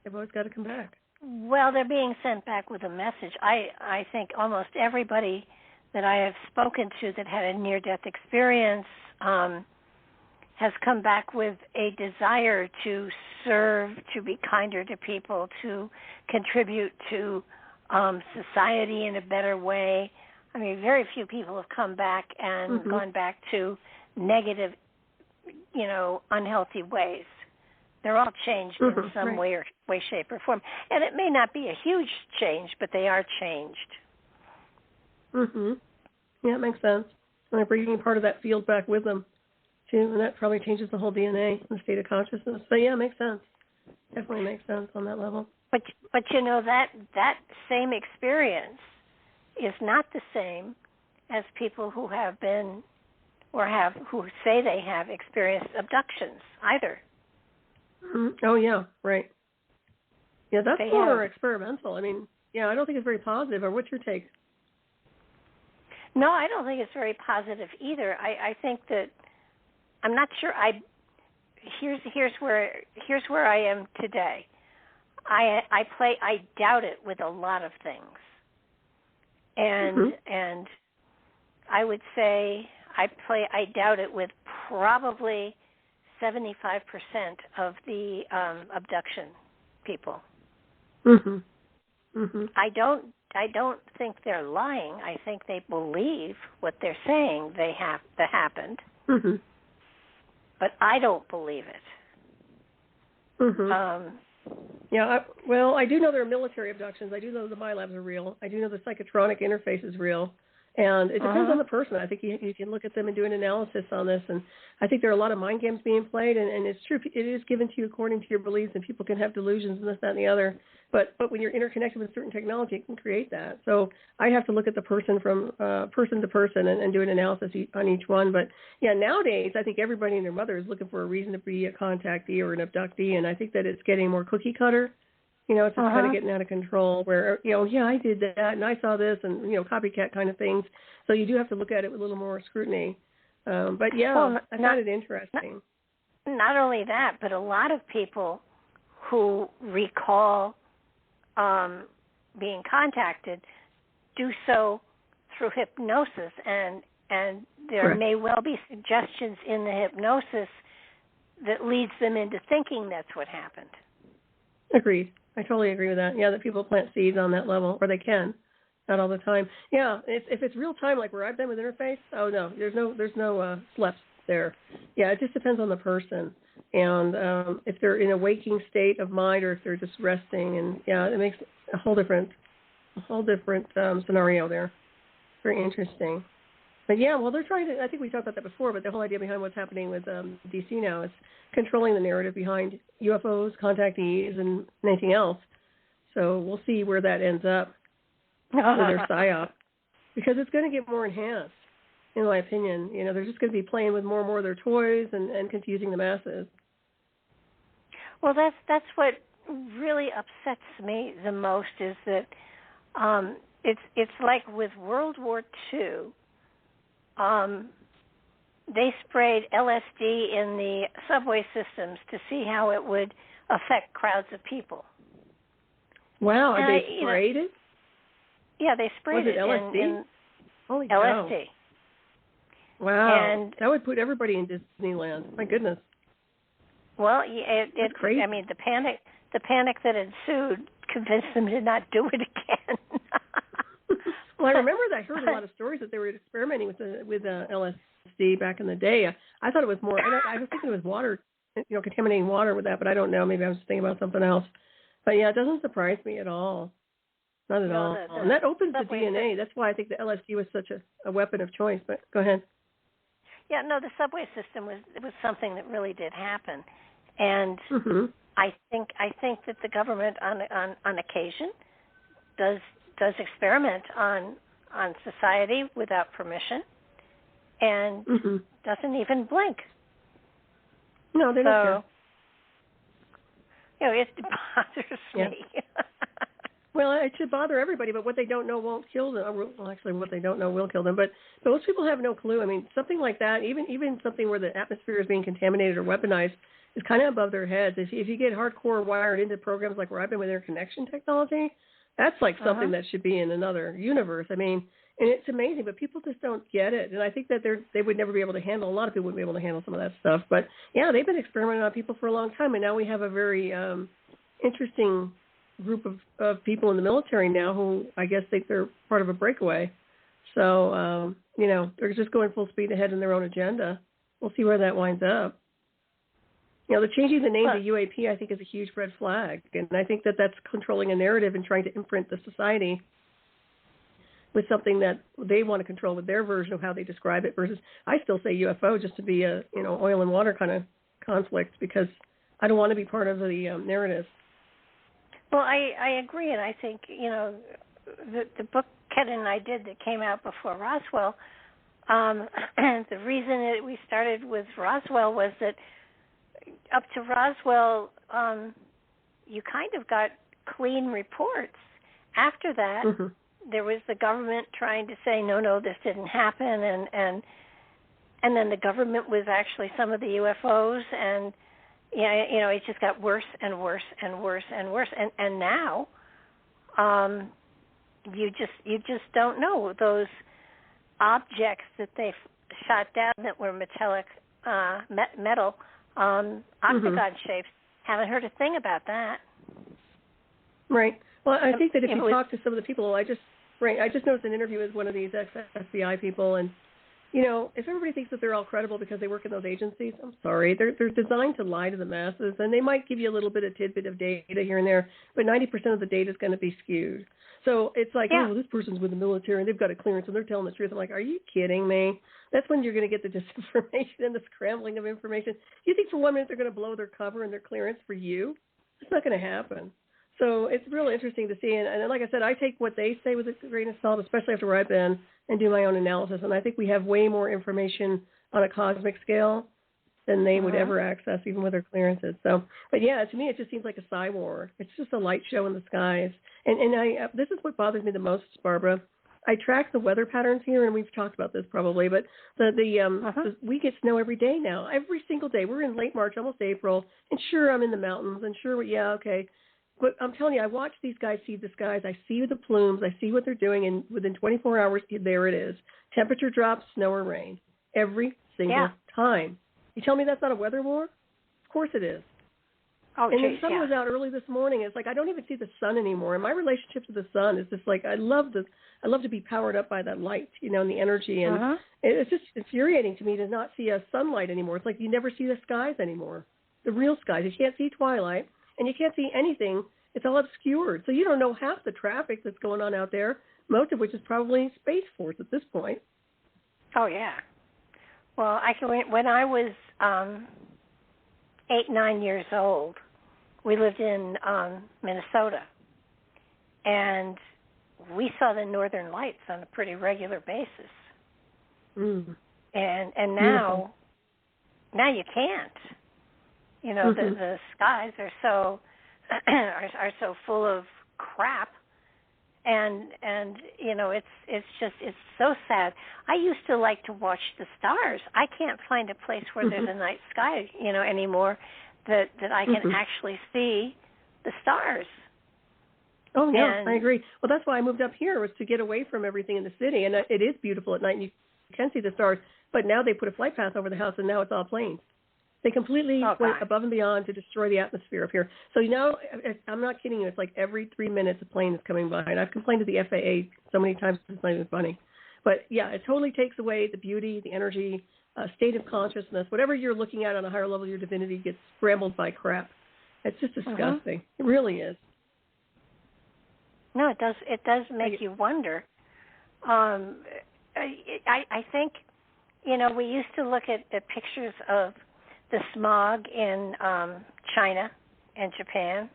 They've always got to come back. Well, they're being sent back with a message. I think almost everybody that I have spoken to that had a near-death experience has come back with a desire to serve, to be kinder to people, to contribute to society in a better way. I mean, very few people have come back and gone back to negative, unhealthy ways. They're all changed in some way, shape, or form. And it may not be a huge change, but they are changed. Yeah, it makes sense. And they're bringing part of that field back with them, too, and that probably changes the whole DNA and the state of consciousness. So, yeah, it makes sense. Definitely makes sense on that level. But that same experience is not the same as people who have been or who say they have experienced abductions either. Oh, yeah, right. Yeah, that's more experimental. I mean, yeah, I don't think it's very positive. Or what's your take? No, I don't think it's very positive either. I think that I'm not sure I here's where I am today. I doubt it with a lot of things, and I would say I doubt it with probably 75% of the abduction people. I don't think they're lying. I think they believe what they're saying that happened. But I don't believe it. I do know there are military abductions. I do know the MyLabs are real. I do know the psychotronic interface is real. And it depends on the person. I think you can look at them and do an analysis on this. And I think there are a lot of mind games being played. And it's true. It is given to you according to your beliefs. And people can have delusions and this, that, and the other. But when you're interconnected with certain technology, it can create that. So I have to look at the person from person to person and do an analysis on each one. But, yeah, nowadays I think everybody and their mother is looking for a reason to be a contactee or an abductee. And I think that it's getting more cookie cutter. It's just kind of getting out of control where, I did that and I saw this and, copycat kind of things. So you do have to look at it with a little more scrutiny. But, I find it interesting. Not only that, but a lot of people who recall being contacted do so through hypnosis. And there may well be suggestions in the hypnosis that leads them into thinking that's what happened. Agreed. I totally agree with that. Yeah, that people plant seeds on that level, or they can, not all the time. Yeah, if it's real time, like where I've been with interface, oh no, there's no sleps there. Yeah, it just depends on the person, and if they're in a waking state of mind or if they're just resting, and it makes a whole different scenario there. Very interesting. But they're trying to. I think we talked about that before, but the whole idea behind what's happening with DC now is controlling the narrative behind UFOs, contactees, and anything else. So we'll see where that ends up with their psyop, because it's going to get more enhanced, in my opinion. They're just going to be playing with more and more of their toys and confusing the masses. Well, that's what really upsets me the most is that it's like with World War II. They sprayed LSD in the subway systems to see how it would affect crowds of people. Wow, and they sprayed it? Yeah, they sprayed it. Was it LSD? In Holy LSD. Cow. Wow, and that would put everybody in Disneyland. My goodness. Well, it's crazy. I mean, the panic that ensued convinced them to not do it again. Well, I remember that I heard a lot of stories that they were experimenting with LSD back in the day. I thought it was more. I was thinking it was water, contaminating water with that, but I don't know. Maybe I was just thinking about something else. But it doesn't surprise me at all. Not at all. And that opens the DNA. That's why I think the LSD was such a weapon of choice. But go ahead. Yeah, no, the subway system was something that really did happen, and I think that the government on occasion does experiment on society without permission, and doesn't even blink. No, they don't care. It bothers me. Well, it should bother everybody, but what they don't know won't kill them. Well, actually, what they don't know will kill them. But most people have no clue. I mean, something like that, even something where the atmosphere is being contaminated or weaponized, is kind of above their heads. If you get hardcore wired into programs like where I've been with interconnection technology, that's like something that should be in another universe. I mean, and it's amazing, but people just don't get it. And I think that they would never be able to handle, a lot of people wouldn't be able to handle some of that stuff. But, they've been experimenting on people for a long time, and now we have a very interesting group of people in the military now who I guess think they're part of a breakaway. So, they're just going full speed ahead in their own agenda. We'll see where that winds up. They're changing the name to UAP, I think, is a huge red flag. And I think that that's controlling a narrative and trying to imprint the society with something that they want to control with their version of how they describe it versus, I still say UFO just to be a, oil and water kind of conflict because I don't want to be part of the narrative. Well, I agree, and I think, the book Ken and I did that came out before Roswell, the reason that we started with Roswell was that up to Roswell, you kind of got clean reports. After that, there was the government trying to say, no, this didn't happen, and then the government was actually some of the UFOs, and it just got worse and worse and worse and worse. And now, you just don't know. Those objects that they shot down that were metallic, metal, octagon shapes. Haven't heard a thing about that. Right. Well, I think that if you talk to some of the people, I just noticed an interview with one of these ex-FBI people, and if everybody thinks that they're all credible because they work in those agencies, I'm sorry. They're designed to lie to the masses, and they might give you a little bit of tidbit of data here and there, but 90% of the data is going to be skewed. So it's like, oh, this person's with the military, and they've got a clearance, and they're telling the truth. I'm like, are you kidding me? That's when you're going to get the disinformation and the scrambling of information. You think for 1 minute they're going to blow their cover and their clearance for you? It's not going to happen. So it's really interesting to see. And like I said, I take what they say with a grain of salt, especially after where I've been, and do my own analysis. And I think we have way more information on a cosmic scale than they would ever access, even with their clearances. So, but yeah, to me, it just seems like a psi war. It's just a light show in the skies. And this is what bothers me the most, Barbara. I track the weather patterns here, and we've talked about this probably, but we get snow every day now, every single day. We're in late March, almost April, and sure, I'm in the mountains, and sure, okay. But I'm telling you, I watch these guys see the skies. I see the plumes. I see what they're doing, and within 24 hours, there it is. Temperature drops, snow or rain, every single time. You tell me that's not a weather war? Of course it is. Oh, and the sun was out early this morning. It's like I don't even see the sun anymore. And my relationship to the sun is just like I love to be powered up by that light, and the energy. And it's just infuriating to me to not see a sunlight anymore. It's like you never see the skies anymore, the real skies. You can't see Twilight, and you can't see anything. It's all obscured. So you don't know half the traffic that's going on out there, most of which is probably Space Force at this point. Oh, yeah. Well, when I was 8-9 years old, we lived in Minnesota, and we saw the Northern Lights on a pretty regular basis. And now you can't. The skies are so are so full of crap, and it's so sad. I used to like to watch the stars. I can't find a place where there's a night sky, anymore that I can actually see the stars. Oh, yeah, I agree. Well, that's why I moved up here, was to get away from everything in the city. And it is beautiful at night, and you can see the stars. But now they put a flight path over the house, and now it's all planes. They completely went above and beyond to destroy the atmosphere up here. So, I'm not kidding you. It's like every 3 minutes a plane is coming by. And I've complained to the FAA so many times it's not even funny. But, yeah, it totally takes away the beauty, the energy, state of consciousness. Whatever you're looking at on a higher level of your divinity gets scrambled by crap. It's just disgusting. It really is. No, it does. It does make you wonder. I think, we used to look at pictures of the smog in China and Japan,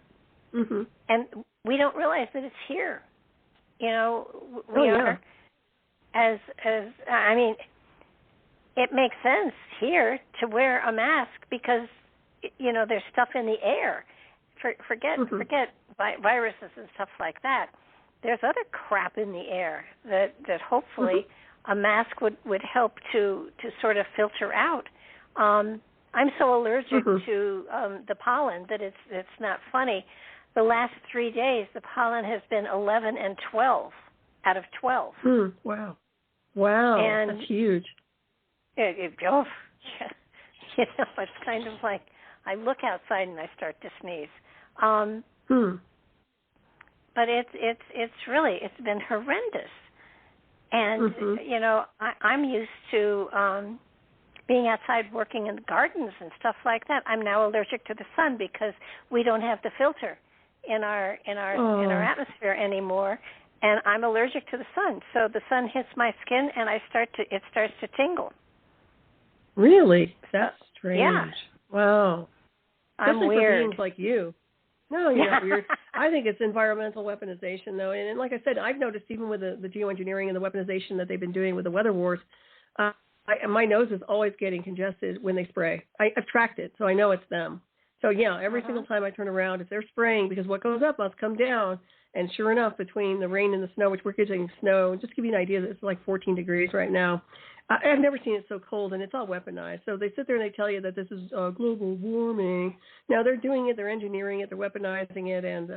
and we don't realize that it's here. We are it makes sense here to wear a mask because there's stuff in the air. Forget viruses and stuff like that. There's other crap in the air that hopefully a mask would help to sort of filter out. I'm so allergic to the pollen that it's not funny. The last 3 days, the pollen has been 11 and 12 out of 12. Wow, and that's huge. It's kind of like I look outside and I start to sneeze. But it's been horrendous. And, I'm used to being outside working in the gardens and stuff like that. I'm now allergic to the sun because we don't have the filter in our atmosphere anymore, and I'm allergic to the sun. So the sun hits my skin and it starts to tingle. Really? That's strange. Yeah. Wow. I'm Especially weird. for beings like you. No, you're not weird. I think it's environmental weaponization, though. And like I said, I've noticed even with the geoengineering and the weaponization that they've been doing with the weather wars, my nose is always getting congested when they spray. I've tracked it, so I know it's them. So, yeah, every single time I turn around, if they're spraying, because what goes up must come down. And sure enough, between the rain and the snow, which we're getting snow, just to give you an idea, it's like 14 degrees right now. I've never seen it so cold, and it's all weaponized. So they sit there and they tell you that this is global warming. Now they're doing it, they're engineering it, they're weaponizing it, and,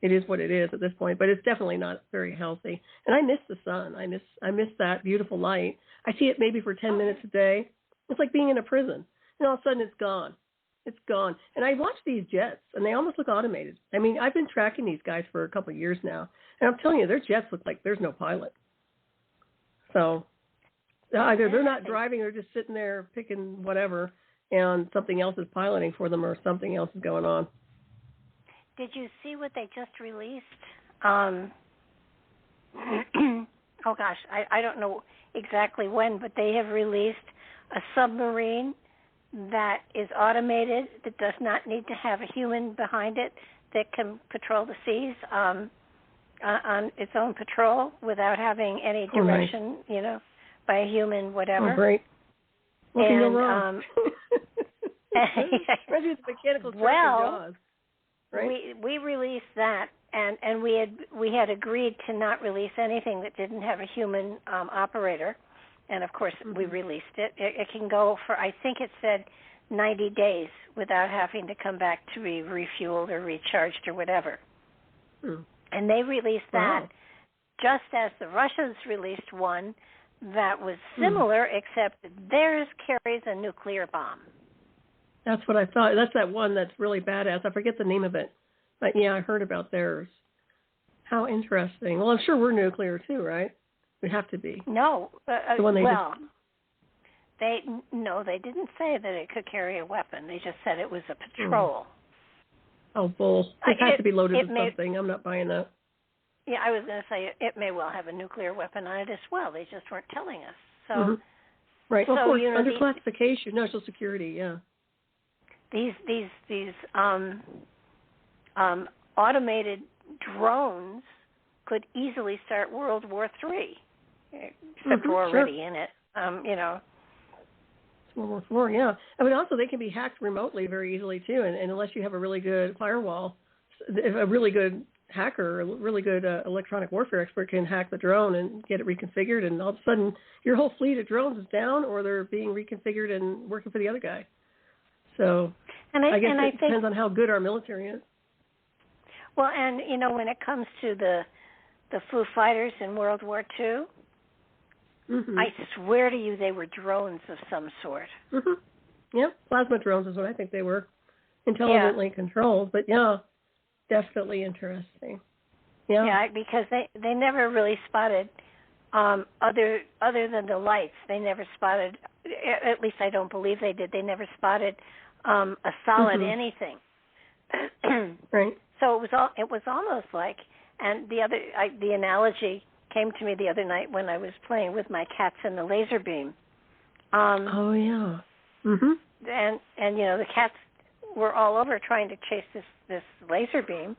it is what it is at this point. But it's definitely not very healthy. And I miss the sun. I miss that beautiful light. I see it maybe for 10 minutes a day. It's like being in a prison. And all of a sudden it's gone. It's gone. And I watch these jets, and they almost look automated. I mean, I've been tracking these guys for a couple of years now, and I'm telling you, their jets look like there's no pilot. So either they're not driving or just sitting there picking whatever, and something else is piloting for them or something else is going on. Did you see what they just released? Oh, gosh, I don't know exactly when, but they have released a submarine that is automated, that does not need to have a human behind it, that can patrol the seas on its own patrol without having any direction, by a human, whatever. Oh, great. What can go wrong? Especially with mechanical jaws, right? We released that, and we had agreed to not release anything that didn't have a human operator. And, of course, we released it. It can go for, I think it said, 90 days without having to come back to be refueled or recharged or whatever. And they released that just as the Russians released one that was similar, except theirs carries a nuclear bomb. That's what I thought. That's that one that's really badass. I forget the name of it. But, yeah, I heard about theirs. How interesting. Well, I'm sure we're nuclear, too, right? We have to be. No. The one they they didn't say that it could carry a weapon. They just said it was a patrol. Oh, bull. It has to be loaded with something. I'm not buying that. Yeah, I was going to say it may well have a nuclear weapon on it as well. They just weren't telling us. So, right. So, of course, under classification, national security, yeah. These automated drones could easily start World War III. Except we're already in it, World War IV, yeah. I mean, also they can be hacked remotely very easily too, and unless you have a really good firewall, a really good hacker, a really good electronic warfare expert can hack the drone and get it reconfigured, and all of a sudden your whole fleet of drones is down, or they're being reconfigured and working for the other guy. So I guess it depends on how good our military is. Well, and when it comes to the Foo Fighters in World War II. I swear to you, they were drones of some sort. Yeah, plasma drones is what I think they were, intelligently controlled. But yeah, definitely interesting. Yeah, because they never really spotted other than the lights. They never spotted. At least I don't believe they did. They never spotted a solid anything. Right. So it was almost like, and the analogy came to me the other night when I was playing with my cats in the laser beam. And the cats were all over trying to chase this laser beam,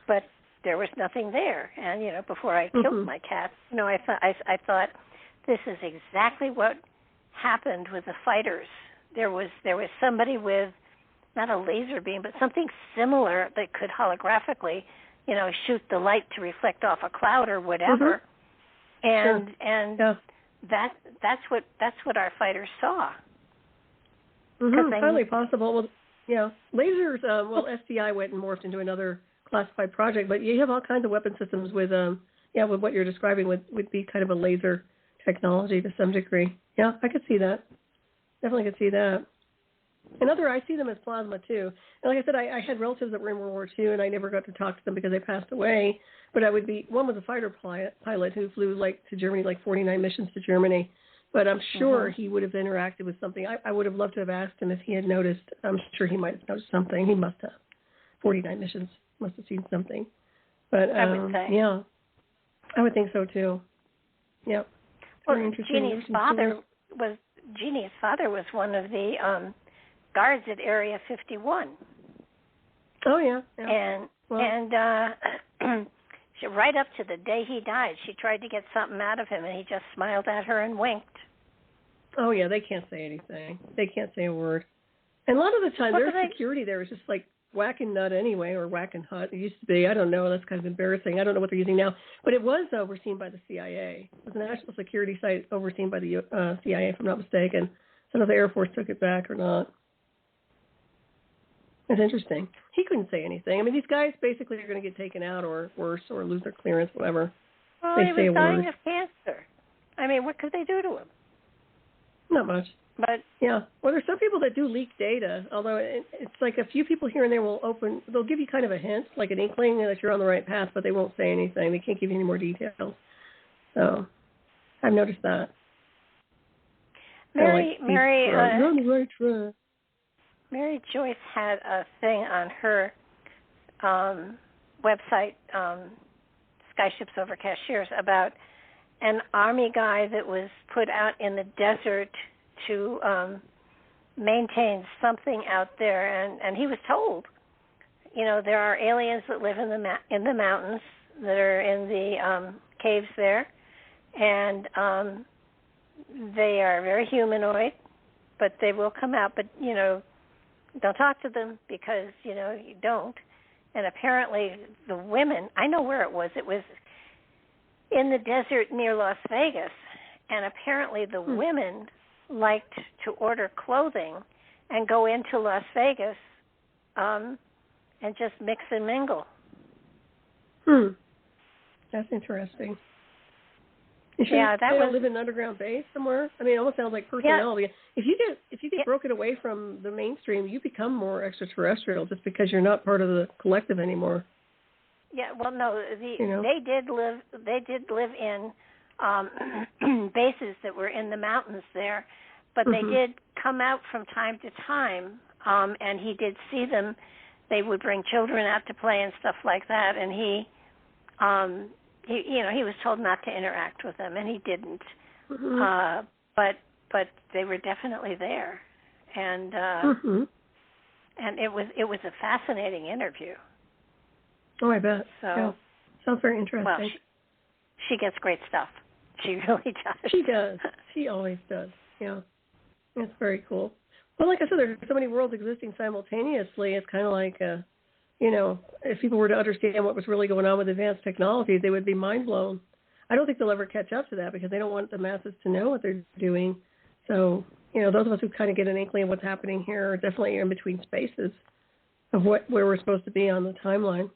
but there was nothing there. And before I killed my cats, I thought this is exactly what happened with the fighters. There was somebody with not a laser beam, but something similar that could holographically shoot the light to reflect off a cloud or whatever, and that's what our fighters saw. Highly possible. Well, lasers. SDI went and morphed into another classified project, but you have all kinds of weapon systems with with what you're describing would be kind of a laser technology to some degree. Yeah, I could see that. Definitely could see that. I see them as plasma, too. And like I said, I had relatives that were in World War II, and I never got to talk to them because they passed away. But one was a fighter pilot who flew to Germany, 49 missions to Germany. But I'm sure he would have interacted with something. I would have loved to have asked him if he had noticed. I'm sure he might have noticed something. He must have. 49 missions, must have seen something. But, I would say. Yeah, I would think so, too. Yeah. Well, Jeannie's father was one of the guards at Area 51. Oh, yeah. And she, right up to the day he died, she tried to get something out of him, and he just smiled at her and winked. Oh, yeah, they can't say anything. They can't say a word. And a lot of the time, their security there is just like whacking nut anyway, or whacking hut. It used to be. I don't know. That's kind of embarrassing. I don't know what they're using now. But it was overseen by the CIA. It was a national security site overseen by the CIA, if I'm not mistaken. I don't know if the Air Force took it back or not. It's interesting. He couldn't say anything. I mean, these guys basically are going to get taken out or worse or lose their clearance, whatever. Well, he was dying of cancer. I mean, what could they do to him? Not much. But yeah, well, there's some people that do leak data, although it's like a few people here and there they'll give you kind of a hint, like an inkling that you're on the right path, but they won't say anything. They can't give you any more details. So I've noticed that. Mary, you're on the right track. Mary Joyce had a thing on her website, Skyships Over Cashiers, about an Army guy that was put out in the desert to maintain something out there, and he was told, there are aliens that live in the mountains that are in the caves there, and they are very humanoid, but they will come out, but don't talk to them because you don't. And apparently the women, I know where it was in the desert near Las Vegas, and apparently the women liked to order clothing and go into Las Vegas and just mix and mingle. That's interesting. Yeah, that was live in an underground base somewhere. I mean, it almost sounds like personality. Yeah. If you get broken away from the mainstream, you become more extraterrestrial just because you're not part of the collective anymore. Yeah, well, no, they did live in bases that were in the mountains there, but they did come out from time to time, and he did see them. They would bring children out to play and stuff like that, and he was told not to interact with them, and he didn't. But they were definitely there, and it was a fascinating interview. Oh, I bet. So yeah. Sounds very interesting. Well, she gets great stuff. She really does. She does. She always does. Yeah, it's very cool. Well, like I said, there's so many worlds existing simultaneously. It's kind of like if people were to understand what was really going on with advanced technology, they would be mind blown. I don't think they'll ever catch up to that because they don't want the masses to know what they're doing. So, those of us who kind of get an inkling of what's happening here are definitely in between spaces of where we're supposed to be on the timeline.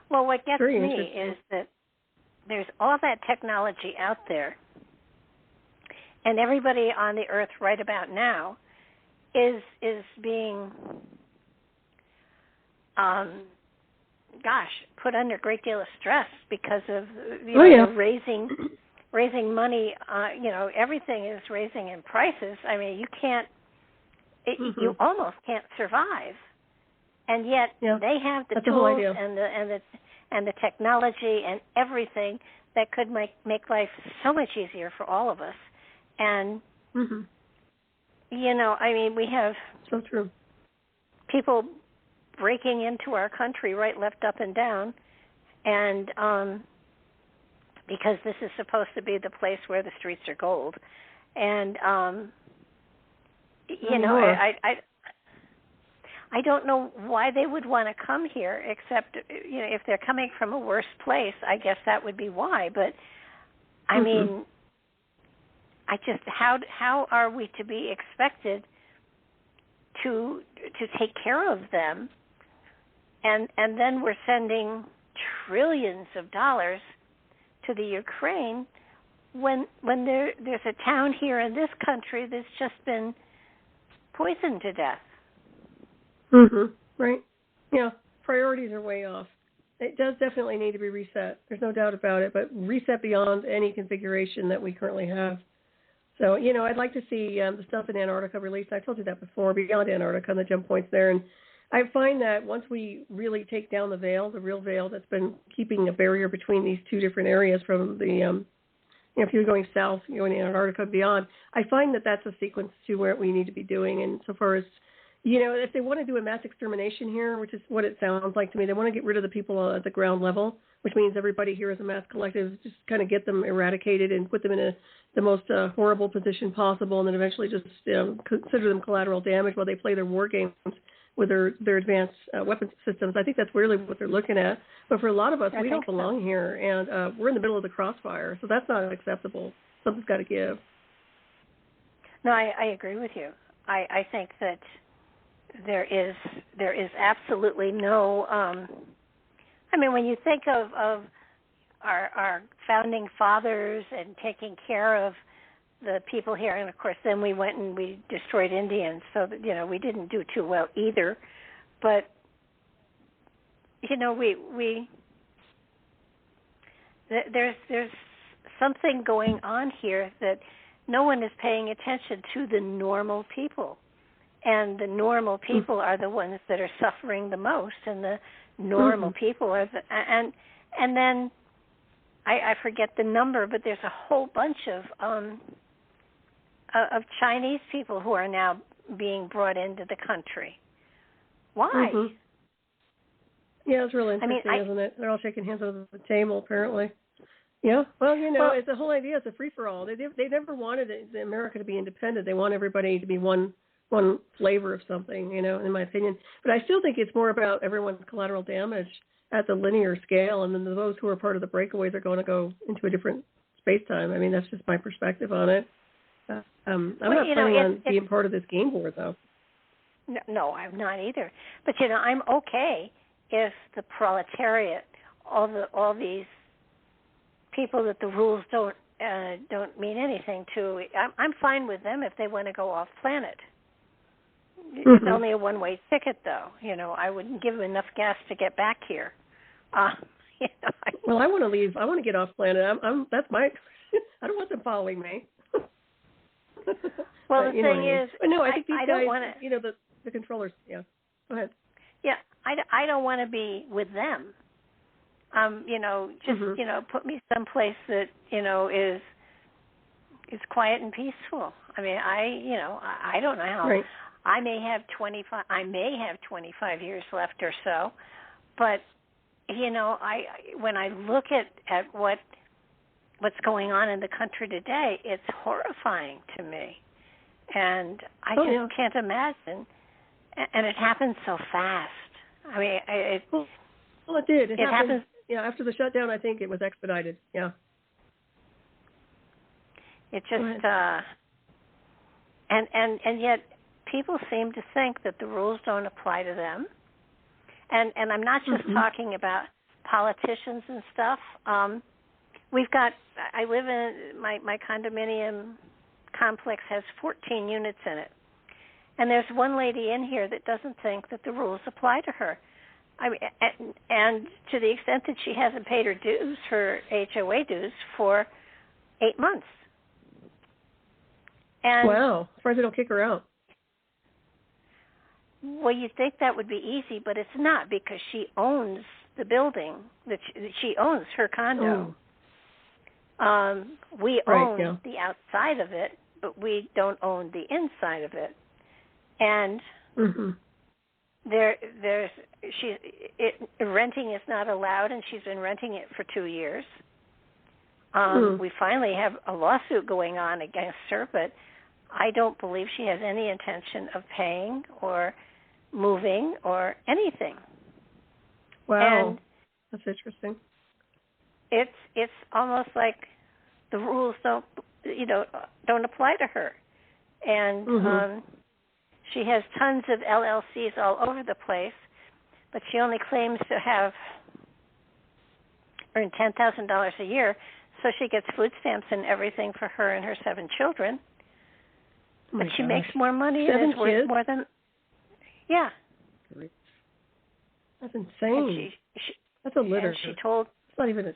Well, what gets me is that there's all that technology out there, and everybody on the Earth right about now is being put under a great deal of stress because of raising money. Everything is raising in prices. I mean, you can't. You almost can't survive, and yet they have the tools and the technology and everything that could make life so much easier for all of us. And I mean, we have so true people breaking into our country right, left, up, and down, and because this is supposed to be the place where the streets are gold, and I don't know why they would want to come here, except if they're coming from a worse place, I guess that would be why. But I mean, how are we to be expected to take care of them? And then we're sending trillions of dollars to the Ukraine when there's a town here in this country that's just been poisoned to death. Right. Yeah, priorities are way off. It does definitely need to be reset. There's no doubt about it, but reset beyond any configuration that we currently have. So, I'd like to see the stuff in Antarctica released. I told you that before, beyond Antarctica and the jump points there. And I find that once we really take down the veil, the real veil that's been keeping a barrier between these two different areas from the, if you're going south, going to Antarctica and beyond, I find that that's a sequence to where we need to be doing. And so far as, if they want to do a mass extermination here, which is what it sounds like to me, they want to get rid of the people at the ground level, which means everybody here is a mass collective, just kind of get them eradicated and put them in a the most horrible position possible, and then eventually just consider them collateral damage while they play their war games with their advanced weapons systems. I think that's really what they're looking at. But for a lot of us, we don't belong here, and we're in the middle of the crossfire, so that's not acceptable. Something's got to give. No, I agree with you. I think that there is absolutely no. I mean, when you think of our founding fathers and taking care of the people here, and of course, then we went and we destroyed Indians, so that, we didn't do too well either. But there's something going on here that no one is paying attention to the normal people. And the normal people are the ones that are suffering the most, and the normal people are and then I forget the number, but there's a whole bunch of Chinese people who are now being brought into the country. Why? Yeah, it's really interesting, isn't it? They're all shaking hands over the table, apparently. Yeah, well, it's the whole idea. It's a free-for-all. They never wanted America to be independent. They want everybody to be one flavor of something, in my opinion. But I still think it's more about everyone's collateral damage at the linear scale, and then those who are part of the breakaways are going to go into a different space-time. I mean, that's just my perspective on it. I'm not planning on being part of this game board, though. No, I'm not either. But, I'm okay if the proletariat, all these people that the rules don't mean anything to, I'm fine with them if they want to go off planet. It's only a one-way ticket, though. I wouldn't give them enough gas to get back here. Well, I want to leave. I want to get off planet. That's my. I don't want them following me. Well, the thing is, no, I think these I guys, don't want to. The controllers. Yeah. Go ahead. Yeah, I don't want to be with them. Put me someplace that is quiet and peaceful. I mean, I don't know how. Right. I may have 25 years left or so, but when I look at what's going on in the country today, it's horrifying to me, and I just can't imagine. And it happened so fast. I mean, it did. It happened. Yeah, after the shutdown, I think it was expedited. Yeah. It just and yet people seem to think that the rules don't apply to them. And I'm not just talking about politicians and stuff. I live in my condominium complex has 14 units in it. And there's one lady in here that doesn't think that the rules apply to her. I mean, and to the extent that she hasn't paid her dues, her HOA dues, for 8 months. And wow, surprised they don't kick her out. Well, you'd think that would be easy, but it's not, because she owns the building, that she owns her condo. We own the outside of it, but we don't own the inside of it. And renting is not allowed, and she's been renting it for 2 years. We finally have a lawsuit going on against her, but I don't believe she has any intention of paying or moving or anything. Wow, and that's interesting. It's almost like the rules don't apply to her, and she has tons of LLCs all over the place, but she only claims to have earned $10,000 a year, so she gets food stamps and everything for her and her 7 children. But she makes more money and is worth more than. Yeah. That's insane. That's a litter. And she told. It's not even a.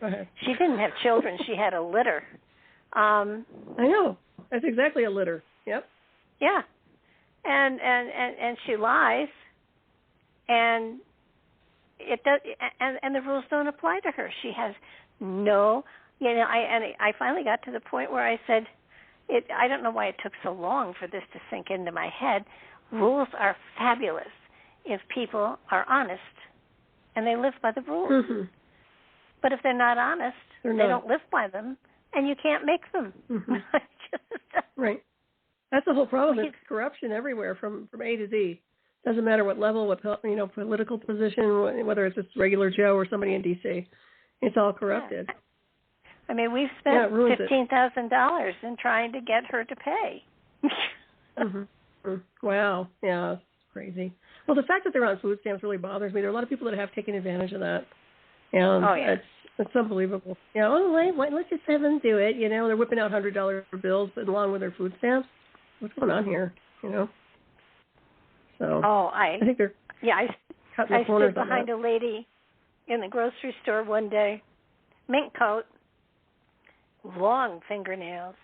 Go ahead. She didn't have children. She had a litter. I know. That's exactly a litter. Yep. Yeah. And she lies, and it does, and the rules don't apply to her. She has no. I finally got to the point where I said, I don't know why it took so long for this to sink into my head. Rules are fabulous if people are honest and they live by the rules. But if they're not honest, they don't live by them, and you can't make them. Mm-hmm. Right. That's the whole problem. There's corruption everywhere from A to Z. Doesn't matter what level, what political position, whether it's just regular Joe or somebody in D.C. It's all corrupted. Yeah. I mean, we've spent $15,000 in trying to get her to pay. Mm-hmm. Wow. Yeah, it's crazy. Well, the fact that they're on food stamps really bothers me. There are a lot of people that have taken advantage of that. And it's unbelievable. Yeah, let's just have them do it. They're whipping out $100 bills along with their food stamps. What's going on here? So I think they're cutting the corners. I stood behind a lady in the grocery store one day, mink coat, long fingernails,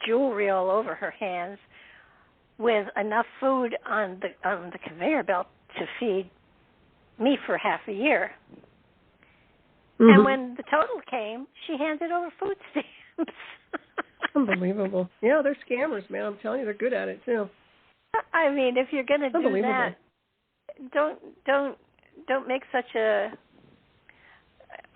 jewelry all over her hands, with enough food on the conveyor belt to feed me for half a year. Mm-hmm. And when the total came, she handed over food stamps. Unbelievable. Yeah, they're scammers, man. I'm telling you, they're good at it too. I mean, if you're going to do that, don't make such a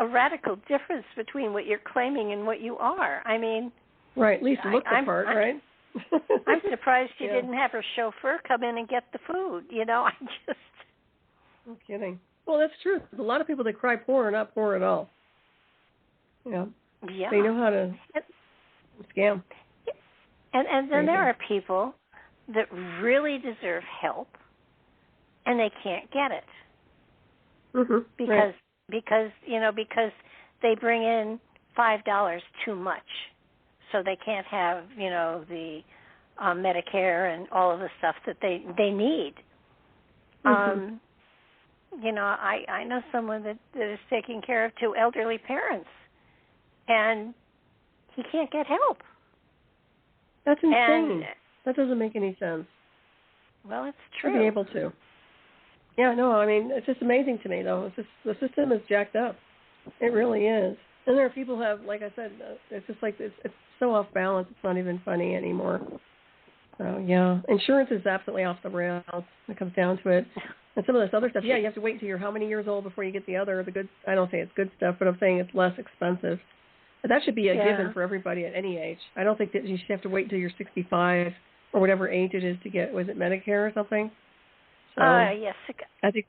radical difference between what you're claiming and what you are. I mean, right. At least look the part, right? I'm surprised she didn't have her chauffeur come in and get the food. No kidding. Well, that's true. There's a lot of people that cry poor are not poor at all. Yeah. They know how to scam. And then there are people that really deserve help, and they can't get it. Mm-hmm. Because they bring in $5 too much, so they can't have the Medicare and all of the stuff that they need. Mm-hmm. I know someone that is taking care of 2 elderly parents, and he can't get help. That's insane. That doesn't make any sense. Well, it's true. To be able to. Yeah, no, I mean, it's just amazing to me, though. It's just, the system is jacked up. It really is. And there are people who have, like I said, it's just like, it's so off balance, it's not even funny anymore. So, yeah, insurance is absolutely off the rails when it comes down to it. And some of this other stuff, you have to wait until you're how many years old before you get the good, I don't say it's good stuff, but I'm saying it's less expensive. But that should be a given for everybody at any age. I don't think that you should have to wait until you're 65 or whatever age it is to get, was it Medicare or something? So, yes. I think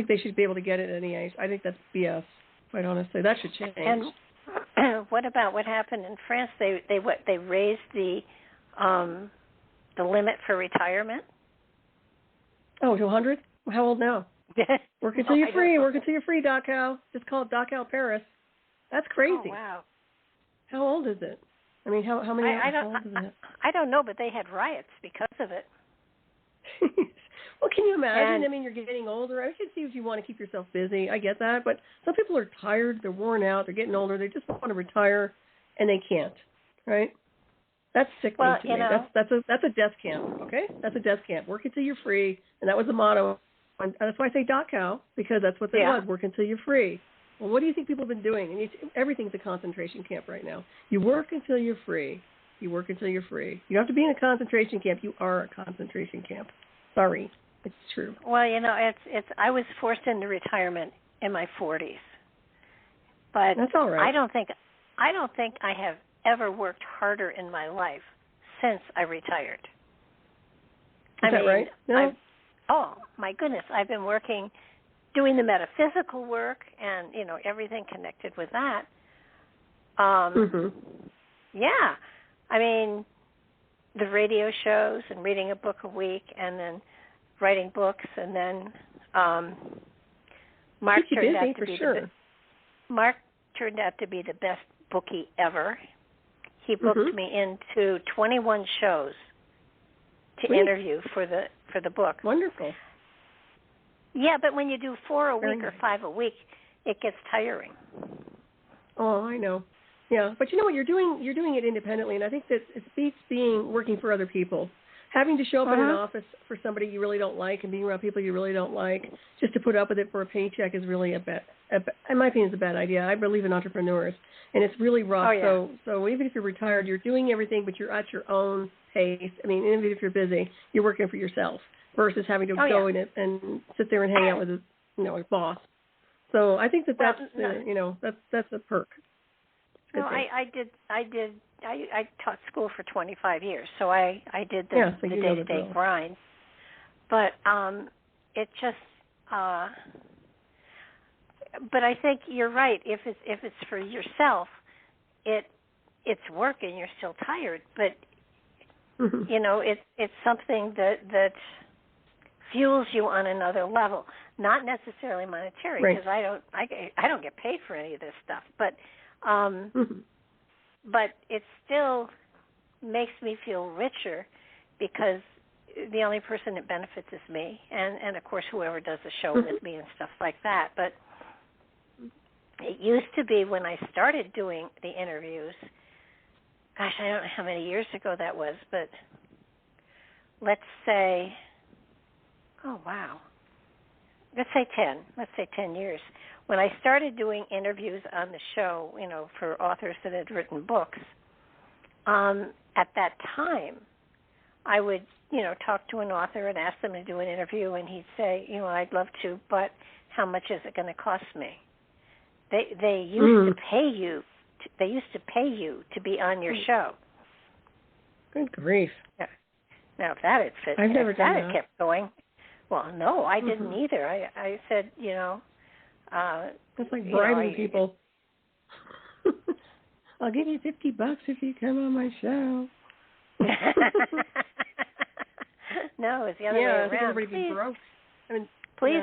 they should be able to get it at any age. I think that's BS, quite honestly. That should change. And what about what happened in France? They raised the limit for retirement? Oh, to 100? How old now? Work until you're free. Work until you're free, Dachau. Just call it Dachau Paris. That's crazy. Oh, wow. How old is it? I mean, how many years old is it? I don't know, but they had riots because of it. Well, can you imagine? I mean, you're getting older. I can see if you want to keep yourself busy. I get that. But some people are tired. They're worn out. They're getting older. They just want to retire, and they can't, right? That's sickening to me. That's a death camp, okay? That's a death camp. Work until you're free, and that was the motto. And that's why I say Dachau, because that's what they was. Work until you're free. Well, what do you think people have been doing? And everything's a concentration camp right now. You work until you're free. You work until you're free. You don't have to be in a concentration camp. You are a concentration camp. Sorry, it's true. Well, it's. I was forced into retirement in my 40s, but that's all right. I don't think I have ever worked harder in my life since I retired. Is that right? No. Oh my goodness, I've been working, doing the metaphysical work, and everything connected with that. Yeah, I mean, the radio shows and reading a book a week, and then writing books, and then Mark turned out to be the best bookie ever. He booked me into 21 shows to interview for the book. Wonderful. Yeah, but when you do 4 a week or 5 a week, it gets tiring. Oh, I know. Yeah, but you know what? You're doing it independently, and I think that it beats working for other people. Having to show up in an office for somebody you really don't like and being around people you really don't like just to put up with it for a paycheck is really in my opinion, is a bad idea. I believe in entrepreneurs, and it's really rough. Oh, yeah. So even if you're retired, you're doing everything, but you're at your own pace. I mean, even if you're busy, you're working for yourself versus having to go in and sit there and hang out with a boss. So I think that's that's a perk. No, I taught school for 25 years, so I did the day-to-day grind. But it just, but I think you're right. If it's for yourself, it's work and you're still tired. But it's something that fuels you on another level, not necessarily monetary, because I don't get paid for any of this stuff, but it still makes me feel richer because the only person that benefits is me, and of course whoever does the show with me and stuff like that. But it used to be when I started doing the interviews, gosh, I don't know how many years ago that was, but let's say, let's say 10 years. When I started doing interviews on the show, for authors that had written books, at that time, I would, talk to an author and ask them to do an interview, and he'd say, I'd love to, but how much is it going to cost me? They used to pay you. They used to pay you to be on your show. Good grief! Yeah. Now if that had fit, I've never done that. Had kept going. Well, no, I didn't either. I said, that's like bribing people. I'll give you $50 if you come on my show. No, it's the other way around. Everybody be broke. Please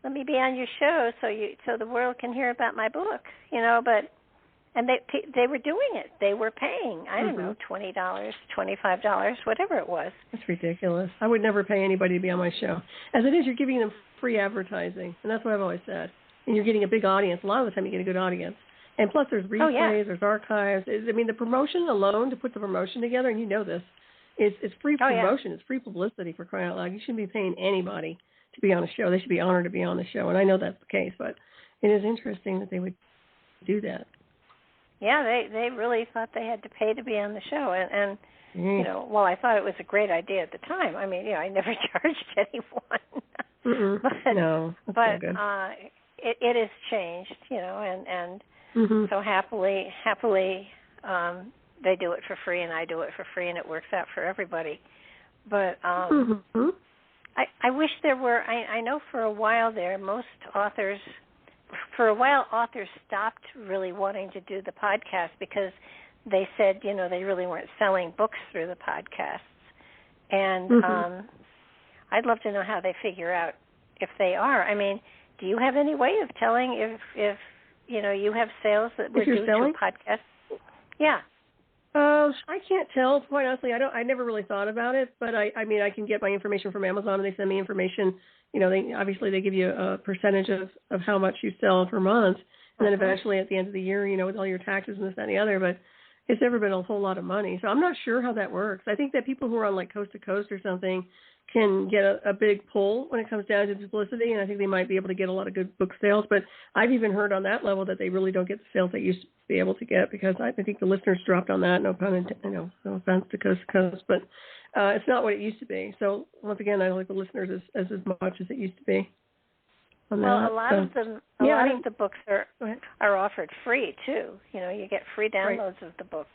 let me be on your show so the world can hear about my book. And they were doing it. They were paying, I don't know, $20, $25, whatever it was. That's ridiculous. I would never pay anybody to be on my show. As it is, you're giving them free advertising, and that's what I've always said. And you're getting a big audience. A lot of the time you get a good audience. And plus there's replays, there's archives. The promotion alone, to put the promotion together, and you know this, it's free promotion. It's free publicity, for crying out loud. You shouldn't be paying anybody to be on a show. They should be honored to be on the show, and I know that's the case, but it is interesting that they would do that. Yeah, they really thought they had to pay to be on the show, and I thought it was a great idea at the time. I mean, I never charged anyone. But good. It has changed, and so happily they do it for free, and I do it for free, and it works out for everybody. But I wish there were. I know for a while there, authors stopped really wanting to do the podcast because they said, they really weren't selling books through the podcasts. And I'd love to know how they figure out if they are. I mean, do you have any way of telling if you have sales that were due to podcasts? Yeah. I can't tell, quite honestly. I never really thought about it, but I can get my information from Amazon, and they send me information. They give you a percentage of how much you sell per month, and then eventually at the end of the year, with all your taxes and this, that, and the other. But it's never been a whole lot of money, so I'm not sure how that works. I think that people who are on like Coast to Coast or something can get a big pull when it comes down to publicity, and I think they might be able to get a lot of good book sales. But I've even heard on that level that they really don't get the sales they used to be able to get, because I think the listeners dropped on that. No offense to Coast to Coast, but it's not what it used to be. So once again, I don't like the listeners as much as it used to be. A lot of the books are offered free too. You get free downloads of the books.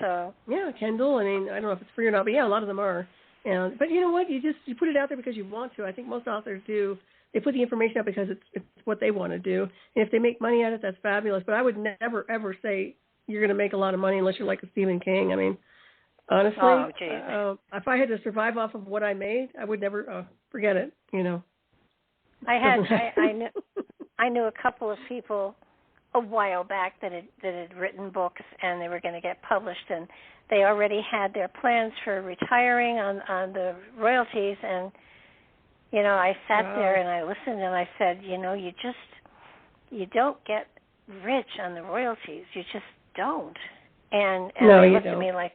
So Kindle. I don't know if it's free or not, but a lot of them are. But you know what? You put it out there because you want to. I think most authors do. They put the information out because it's what they want to do. And if they make money at it, that's fabulous. But I would never, ever say you're going to make a lot of money unless you're like a Stephen King. I mean, honestly, if I had to survive off of what I made, I would never forget it, I knew a couple of people a while back that had written books, and they were going to get published, and they already had their plans for retiring on the royalties. And I sat there and I listened, and I said, you don't get rich on the royalties. You just don't. And they looked at me like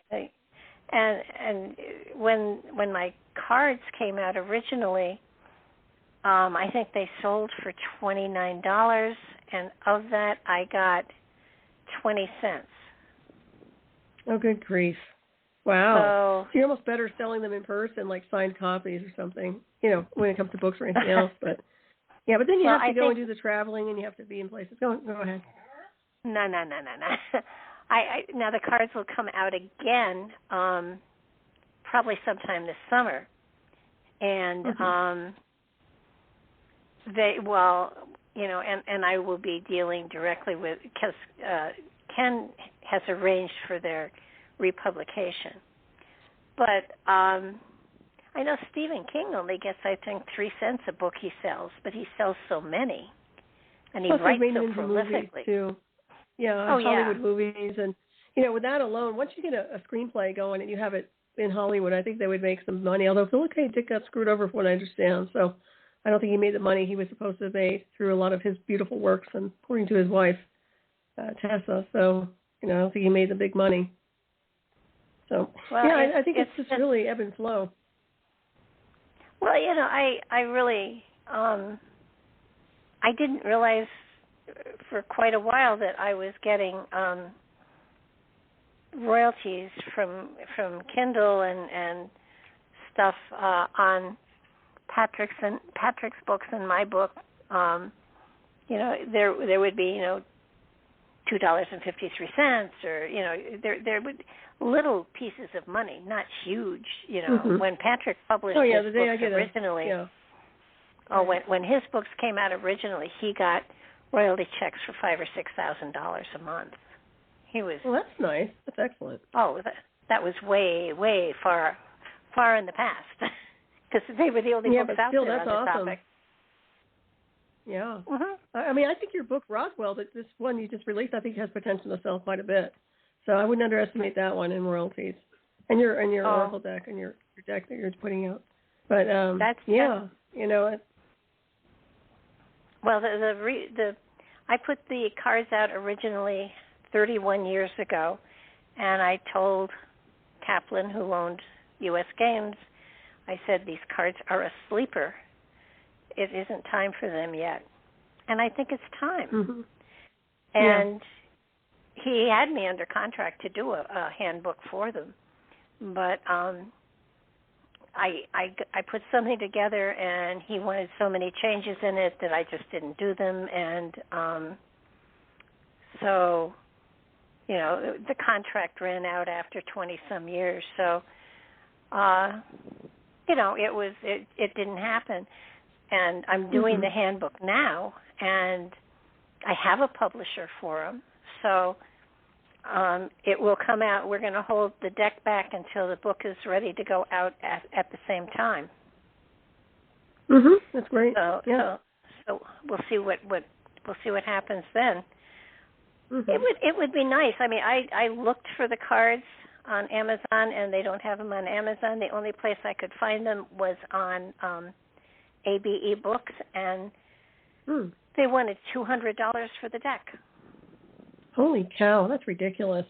and when my cards came out originally, I think they sold for $29, and of that I got 20 cents. Oh, good grief. Wow. So you're almost better selling them in person, like signed copies or something, when it comes to books or anything else. But Yeah, but then you have to go and do the traveling, and you have to be in places. Go ahead. No. Now the cards will come out again, probably sometime this summer, and and I will be dealing directly with, because Ken has arranged for their republication. But I know Stephen King only gets, I think, 3 cents a book he sells, but he sells so many, and he writes so prolifically. Too. Yeah, Hollywood movies, and with that alone, once you get a screenplay going and you have it in Hollywood, I think they would make some money. Although Philip K. Dick got screwed over, from what I understand, so I don't think he made the money he was supposed to have made through a lot of his beautiful works, and according to his wife, Tessa. So I don't think he made the big money. So I think it's just really ebb and flow. Well, I really I didn't realize for quite a while that I was getting royalties from Kindle and stuff on Patrick's books and my book. There would be $2.53, or there would little pieces of money, not huge. When Patrick published his books originally. When his books came out originally, he got royalty checks for $5,000 or $6,000 a month. He was. Well, that's nice. That's excellent. Oh, that was way far in the past, because they were the only books out there on the topic. Yeah. I mean, I think your book, Roswell, that this one you just released, I think has potential to sell quite a bit. So I wouldn't underestimate that one in royalties. And your Oracle deck, and your deck that you're putting out. But Well, I put the cards out originally 31 years ago, and I told Kaplan, who owned U.S. Games, I said, these cards are a sleeper. It isn't time for them yet. And I think it's time. And he had me under contract to do a handbook for them. But I put something together, and he wanted so many changes in it that I just didn't do them. And so, the contract ran out after 20-some years. So, it didn't happen. And I'm doing the handbook now, and I have a publisher for them. So it will come out. We're going to hold the deck back until the book is ready to go out at the same time. That's great. So we'll see what happens then. It would be nice. I mean, I looked for the cards on Amazon, and they don't have them on Amazon. The only place I could find them was on ABE Books, and they wanted $200 for the deck. Holy cow, that's ridiculous.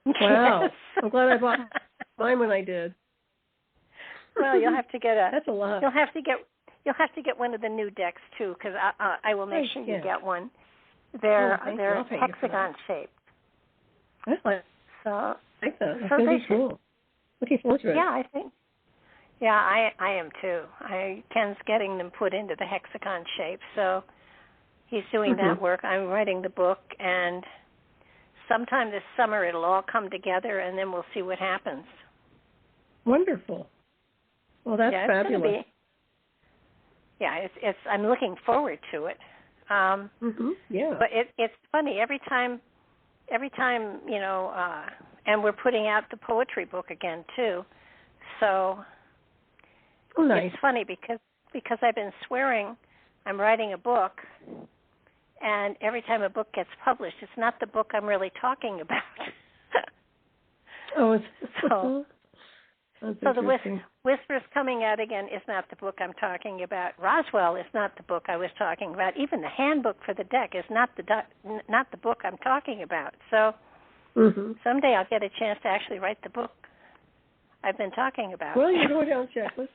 Wow. Yes. I'm glad I bought mine when I did. Well, you'll have to get That's a lot. You'll have to get one of the new decks too, because I will make sure you get one. They're hexagon shaped. I like that. That's going to be cool. Looking forward to it. Yeah, I think. Yeah, I am too. Ken's getting them put into the hexagon shape, so he's doing that work. I'm writing the book, and sometime this summer it'll all come together, and then we'll see what happens. Wonderful. Well, that's fabulous. It's. I'm looking forward to it. But it's funny every time, and we're putting out the poetry book again too. So it's funny because I've been swearing I'm writing a book, and every time a book gets published, it's not the book I'm really talking about. So the Whispers Coming Out Again is not the book I'm talking about. Roswell is not the book I was talking about. Even the handbook for the deck is not the book I'm talking about. So someday I'll get a chance to actually write the book I've been talking about. Well, you're going down checklist.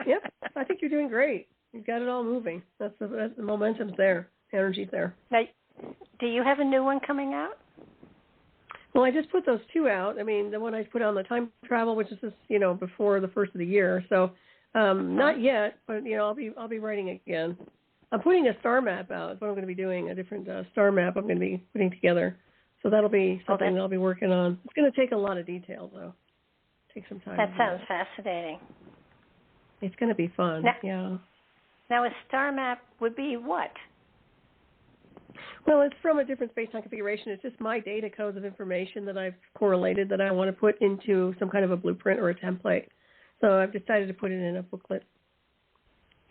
Yep, I think you're doing great. You've got it all moving. That's the momentum's there, energy's there. Now, do you have a new one coming out? Well, I just put those two out. I mean, the one I put on the time travel, which is just, before the first of the year. So Not yet, but I'll be writing again. I'm putting a star map out. That's what I'm going to be doing. A different star map I'm going to be putting together. So that'll be something that I'll be working on. It's going to take a lot of detail, though. Take some time. That sounds fascinating. It's going to be fun. Yeah. Now, a star map would be what? Well, it's from a different space-time configuration. It's just my data codes of information that I've correlated that I want to put into some kind of a blueprint or a template. So I've decided to put it in a booklet.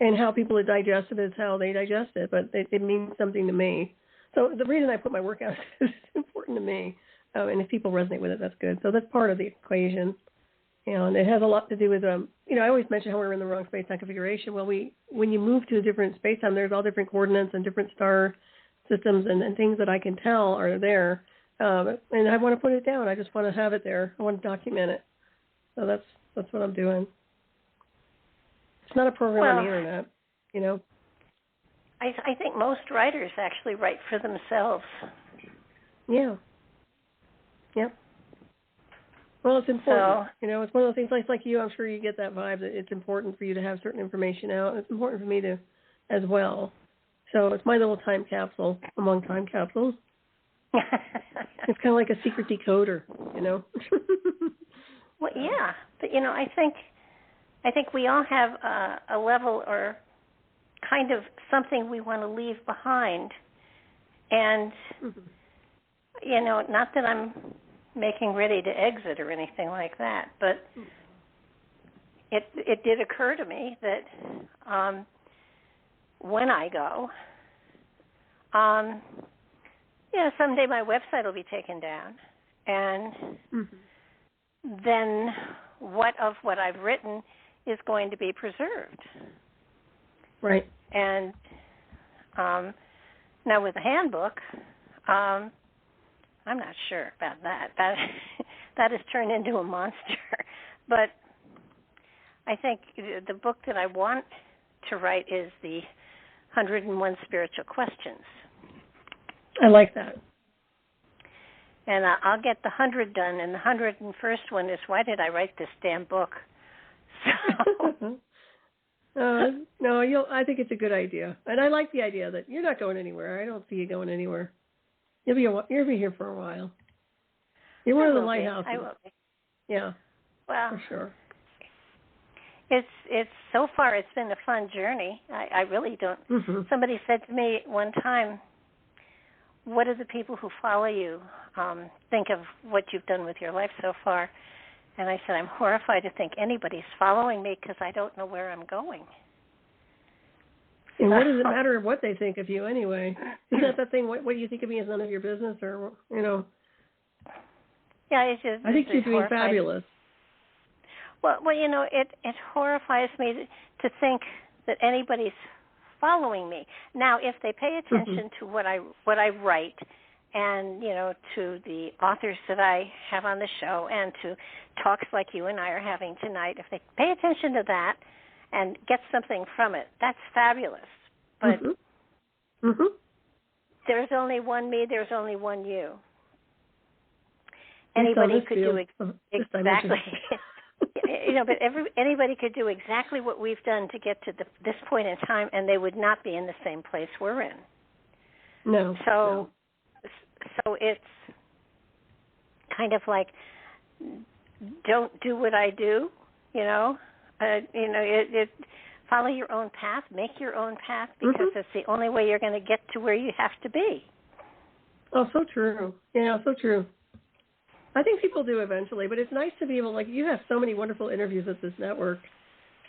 And how people digest it is how they digest it, but it means something to me. So the reason I put my work out is it's important to me. And if people resonate with it, that's good. So that's part of the equation. And it has a lot to do with, I always mention how we're in the wrong space-time configuration. Well, when you move to a different space-time, there's all different coordinates and different star systems and things that I can tell are there. And I want to put it down. I just want to have it there. I want to document it. So that's what I'm doing. It's not a program on the internet, I think most writers actually write for themselves. Yeah. Yep. Well, it's important. So, it's one of those things like you. I'm sure you get that vibe that it's important for you to have certain information out. It's important for me to, as well. So it's my little time capsule among time capsules. It's kind of like a secret decoder, Well, yeah, but I think we all have a level or kind of something we want to leave behind, and not that I'm making ready to exit or anything like that, but it did occur to me that when I go, someday my website will be taken down, and then what I've written is going to be preserved. Right. And now with the handbook, I'm not sure about that. That has turned into a monster. But I think the book that I want to write is the 101 Spiritual Questions. I like that. And I'll get the 100 done, and the 101st one is, why did I write this damn book? So. No, I think it's a good idea. And I like the idea that you're not going anywhere. I don't see you going anywhere. You'll be here for a while. You're one of the lighthouses. I will be. Yeah. Well, for sure. It's so far it's been a fun journey. I really don't. Somebody said to me one time, what do the people who follow you think of what you've done with your life so far? And I said, I'm horrified to think anybody's following me because I don't know where I'm going. And what does it matter what they think of you anyway? Isn't that the thing? What do you think of me is none of your business, or Yeah, it's just. I think you're doing fabulous. Well, it horrifies me to think that anybody's following me. Now, if they pay attention to what I write, and to the authors that I have on the show, and to talks like you and I are having tonight, if they pay attention to that and get something from it, that's fabulous. But there's only one me, there's only one you. Anybody could do exactly. But anybody could do exactly what we've done to get to this point in time, and they would not be in the same place we're in. No. So it's kind of like, don't do what I do, follow your own path, make your own path, because it's the only way you're going to get to where you have to be. Oh, so true. Yeah, so true. I think people do eventually, but it's nice to be able, you have so many wonderful interviews at this network,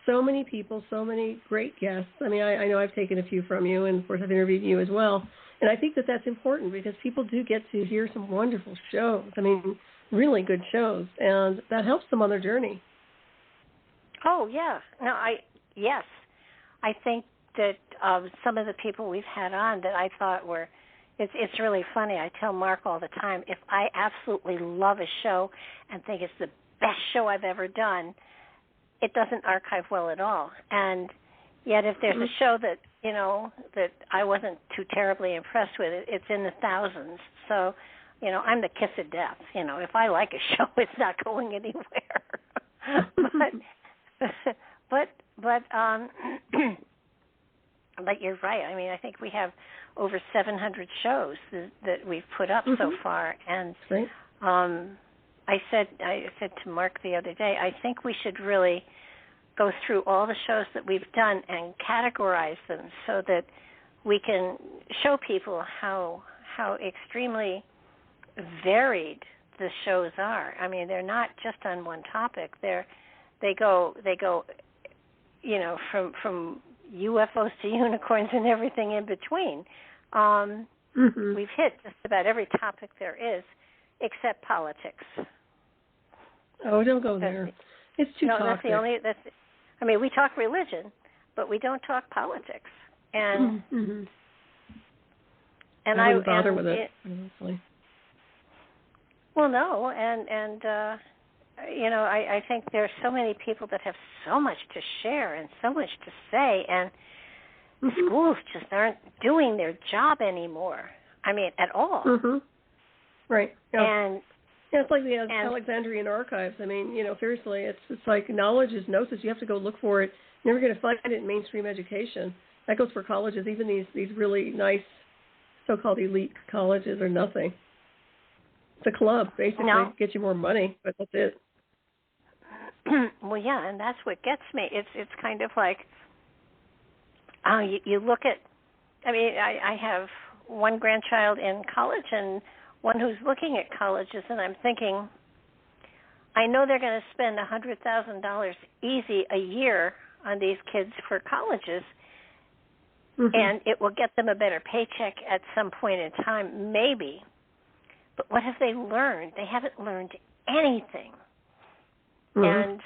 so many people, so many great guests. I mean, I know I've taken a few from you, and of course I've interviewed you as well. And I think that that's important because people do get to hear some wonderful shows. I mean, really good shows, and that helps them on their journey. Oh, yeah. No, yes. I think that some of the people we've had on that I thought were, it's really funny. I tell Mark all the time, if I absolutely love a show and think it's the best show I've ever done, it doesn't archive well at all. And yet if there's a show that, that I wasn't too terribly impressed with, it's in the thousands. So, I'm the kiss of death. If I like a show, it's not going anywhere. but But but you're right. I mean, I think we have over 700 shows that we've put up so far, and right. I said to Mark the other day, I think we should really go through all the shows that we've done and categorize them so that we can show people how extremely varied the shows are. I mean, they're not just on one topic. They go, you know, from UFOs to unicorns and everything in between. We've hit just about every topic there is, except politics. Oh, don't go there. It's too toxic. I mean, we talk religion, but we don't talk politics. And and I wouldn't bother with it. Honestly. Well, no, and you know, I think there are so many people that have so much to share and so much to say, and schools just aren't doing their job anymore. I mean, at all. Right. Yeah. And yeah, it's like the Alexandrian archives. I mean, you know, seriously, it's like knowledge is gnosis. You have to go look for it. You're never going to find it in mainstream education. That goes for colleges. Even these really nice so-called elite colleges are nothing. It's a club, basically. Get you more money, but that's it. Well, yeah, and that's what gets me. It's kind of like, you look at, I mean, I have one grandchild in college and one who's looking at colleges, and I'm thinking, I know they're going to spend $100,000 easy a year on these kids for colleges, and it will get them a better paycheck at some point in time, maybe. But what have they learned? They haven't learned anything. And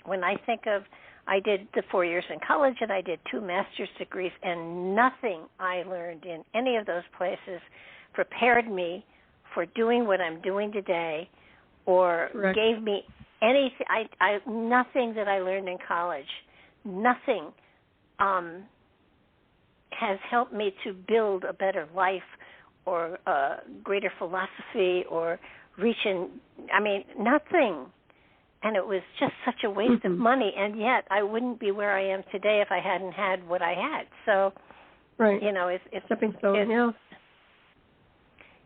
when I think of, I did the 4 years in college and I did 2 master's degrees, and nothing I learned in any of those places prepared me for doing what I'm doing today, or gave me anything. Nothing that I learned in college, nothing has helped me to build a better life or a greater philosophy or reaching, I mean, nothing. And it was just such a waste of money, and yet I wouldn't be where I am today if I hadn't had what I had. So, you know, it's stepping stone. Yeah.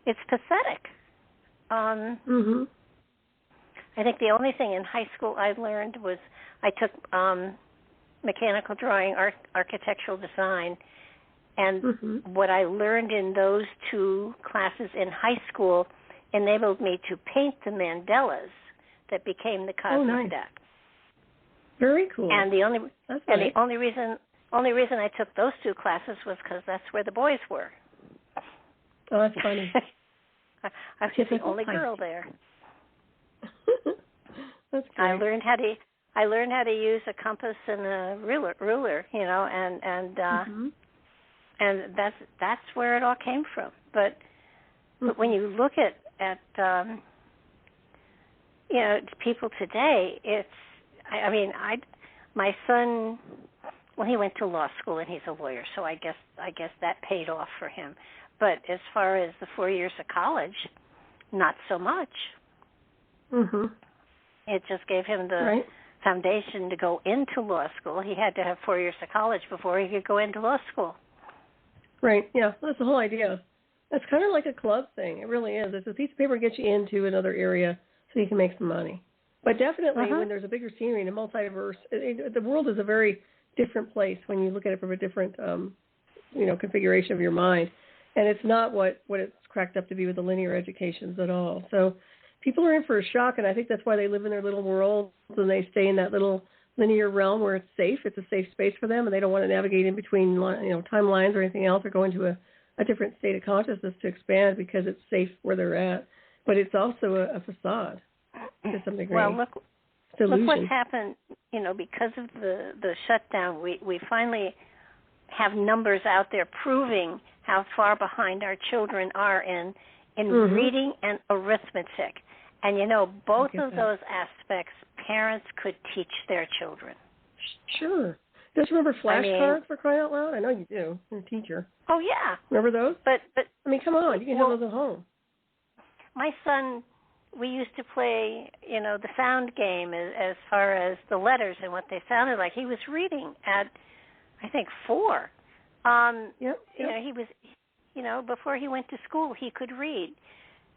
It's pathetic. I think the only thing in high school I learned was I took mechanical drawing, architectural design, and what I learned in those 2 classes in high school enabled me to paint the mandalas that became the cosmic deck. Very cool. And the only reason I took those 2 classes was because that's where the boys were. Oh, that's funny. I was the only girl there. That's great. I learned how to use a compass and a ruler, you know, and that's where it all came from. But when you look at you know, people today, my son, well, he went to law school and he's a lawyer, so I guess that paid off for him. But as far as the 4 years of college, not so much. It just gave him the foundation to go into law school. He had to have 4 years of college before he could go into law school. Right, yeah, that's the whole idea. That's kind of like a club thing. It really is. It's a piece of paper that gets you into another area so you can make some money. But definitely when there's a bigger scenery and a multiverse, the world is a very different place when you look at it from a different, you know, configuration of your mind. And it's not what it's cracked up to be with the linear educations at all. So people are in for a shock, and I think that's why they live in their little worlds and they stay in that little linear realm where it's safe. It's a safe space for them, and they don't want to navigate in between, you know, timelines or anything else, or go into a different state of consciousness to expand because it's safe where they're at. But it's also a facade to some degree. Well, look what's happened, you know, because of the shutdown. We finally have numbers out there proving how far behind our children are in reading and arithmetic. And, you know, both of those aspects parents could teach their children. Sure. Don't you remember flashcards, for crying out loud? I know you do. You're a teacher. Oh, yeah. Remember those? But I mean, come on. You can have those at home. My son we used to play, the sound game as far as the letters and what they sounded like. He was reading at, I think, 4. Yep. He was, before he went to school, he could read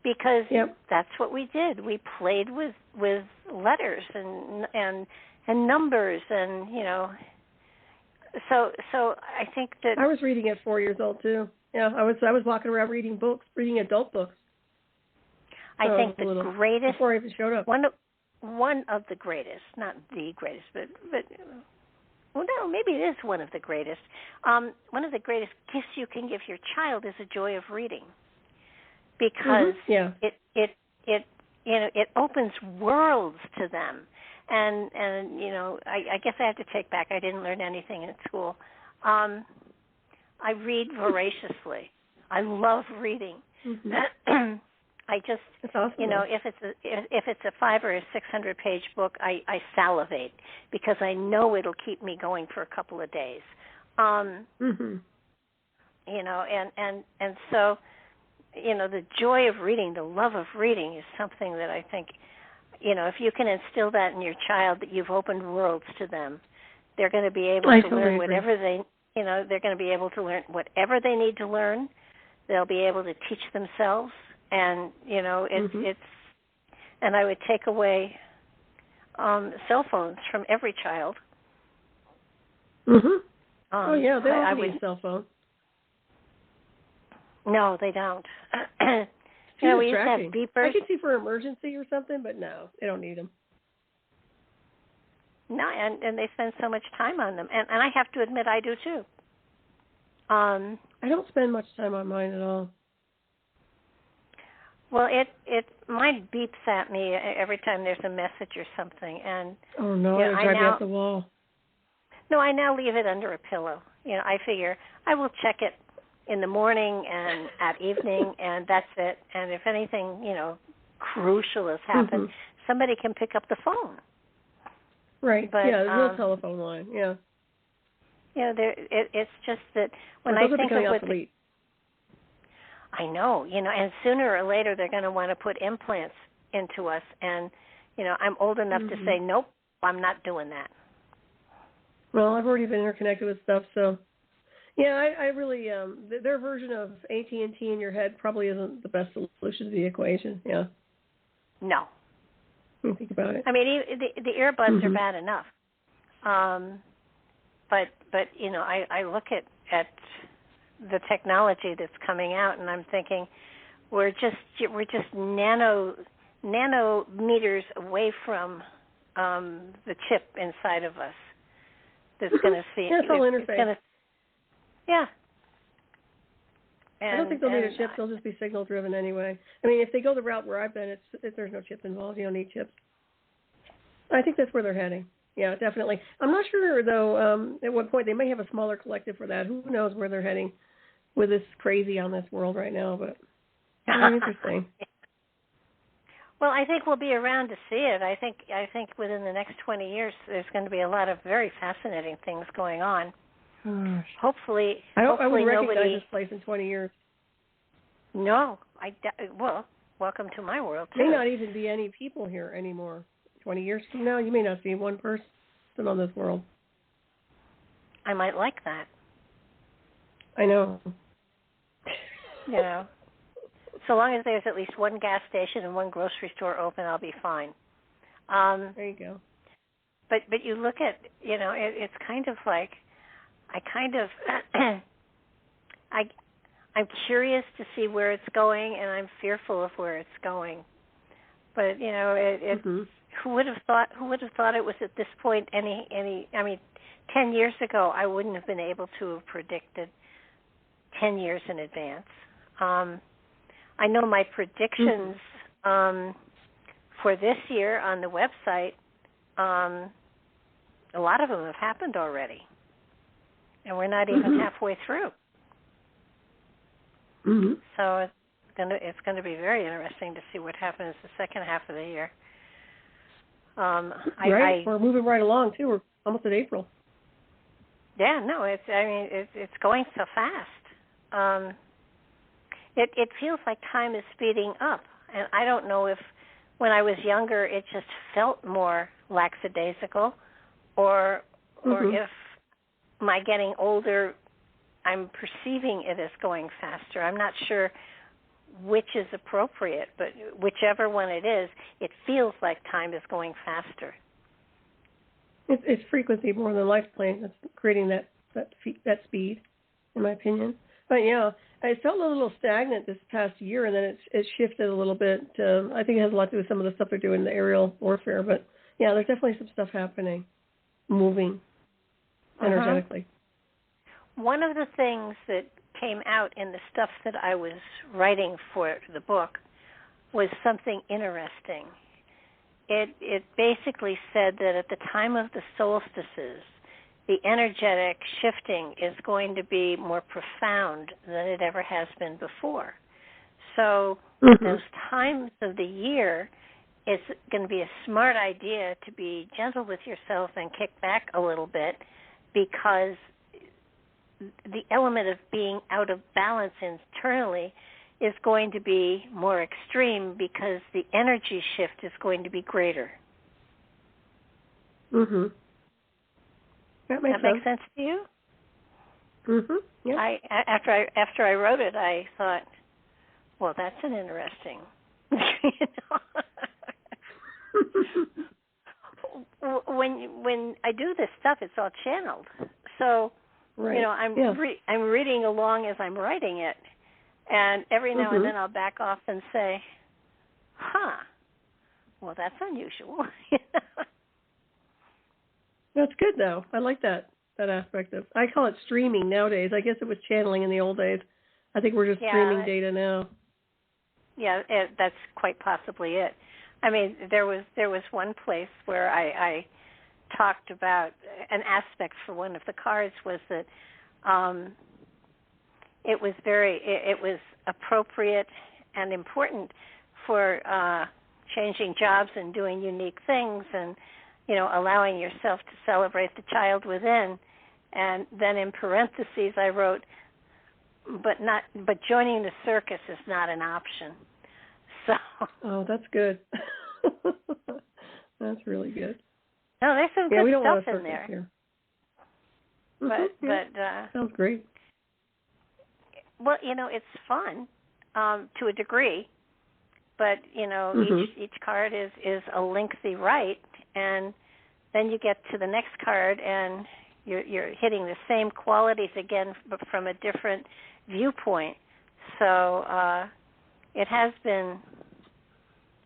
because that's what we did. We played with letters and numbers and So I think that I was reading at 4 years old too. Yeah, I was walking around reading adult books. I think the greatest before I even showed up. One of the greatest, not the greatest, but well, no, maybe it is one of the greatest. One of the greatest gifts you can give your child is a joy of reading, because it opens worlds to them. And I guess I have to take back, I didn't learn anything in school. I read voraciously. I love reading. Mm-hmm. I just, that's awesome. If it's a 500 or 600 page book, I salivate because I know it'll keep me going for a couple of days. Mm-hmm. And so, the joy of reading, the love of reading is something that I think, if you can instill that in your child, that you've opened worlds to them, they're going to be able to learn whatever they're going to be able to learn whatever they need to learn. They'll be able to teach themselves, and it's. And I would take away cell phones from every child. Mm-hmm. They don't need a cell phone. No, they don't. We used to have beepers. I could see for emergency or something, but no, they don't need them. No, and they spend so much time on them, and I have to admit I do too. I don't spend much time on mine at all. Well, mine beeps at me every time there's a message or something, and oh no, it'll drive me up the wall. No, I now leave it under a pillow. I figure I will check it in the morning and at evening, and that's it. And if anything, crucial has happened, somebody can pick up the phone. Right. But, the real telephone line. Yeah. It's just that when I think of what I know, and sooner or later they're going to want to put implants into us, and I'm old enough to say, nope, I'm not doing that. Well, I've already been interconnected with stuff, so. Yeah, I really, their version of AT&T in your head probably isn't the best solution to the equation, yeah. No. When you think about it. I mean, the earbuds are bad enough. But I look at the technology that's coming out, and I'm thinking we're just nanometers away from the chip inside of us that's going to see. That's all interface. Yeah. I don't think they'll need a chip. They'll just be signal driven anyway. I mean, if they go the route where I've been, there's no chips involved. You don't need chips. I think that's where they're heading. Yeah, definitely. I'm not sure, though, at what point they may have a smaller collective for that. Who knows where they're heading with this crazy on this world right now, but interesting. Well, I think we'll be around to see it. I think within the next 20 years there's going to be a lot of very fascinating things going on. Gosh. Hopefully I wouldn't recognize nobody. This place in 20 years. No, well, welcome to my world too. May not even be any people here anymore. 20 years from now, you may not see one person on this world. I might like that. I know. So long as there's at least one gas station and one grocery store open, I'll be fine. There you go. But you look at, it's kind of like, I'm curious to see where it's going, and I'm fearful of where it's going. But who would have thought it was at this point? 10 years ago, I wouldn't have been able to have predicted 10 years in advance. I know my predictions for this year on the website. A lot of them have happened already. And we're not even halfway through. So it's going to be very interesting to see what happens the second half of the year. We're moving right along too. We're almost at April. Yeah, no, it's going so fast. It feels like time is speeding up, and I don't know if when I was younger, it just felt more lackadaisical, or if my getting older, I'm perceiving it as going faster. I'm not sure which is appropriate, but whichever one it is, it feels like time is going faster. It's frequency more than life plane that's creating that speed, in my opinion. But yeah, I felt a little stagnant this past year, and then it shifted a little bit. I think it has a lot to do with some of the stuff they're doing in the aerial warfare. But yeah, there's definitely some stuff happening, moving energetically. One of the things that came out in the stuff that I was writing for the book was something interesting. It basically said that at the time of the solstices, the energetic shifting is going to be more profound than it ever has been before. So those times of the year, it's going to be a smart idea to be gentle with yourself and kick back a little bit, because the element of being out of balance internally is going to be more extreme, because the energy shift is going to be greater. That makes sense to you? Yeah. After I wrote it, I thought, well, that's an interesting. When I do this stuff, it's all channeled. So, I'm reading along as I'm writing it, and every now and then I'll back off and say, well, that's unusual. That's good, though. I like that aspect of. I call it streaming nowadays. I guess it was channeling in the old days. I think we're just streaming data now. Yeah, that's quite possibly it. I mean, there was one place where I talked about an aspect for one of the cards was that it was appropriate and important for changing jobs and doing unique things, and allowing yourself to celebrate the child within. And then in parentheses I wrote, but joining the circus is not an option. So. Oh, that's good. That's really good. No, there's some we good don't stuff want in there. Here. But sounds great. Well, it's fun to a degree, but each card is a lengthy write, and then you get to the next card and you're hitting the same qualities again, but from a different viewpoint. So it has been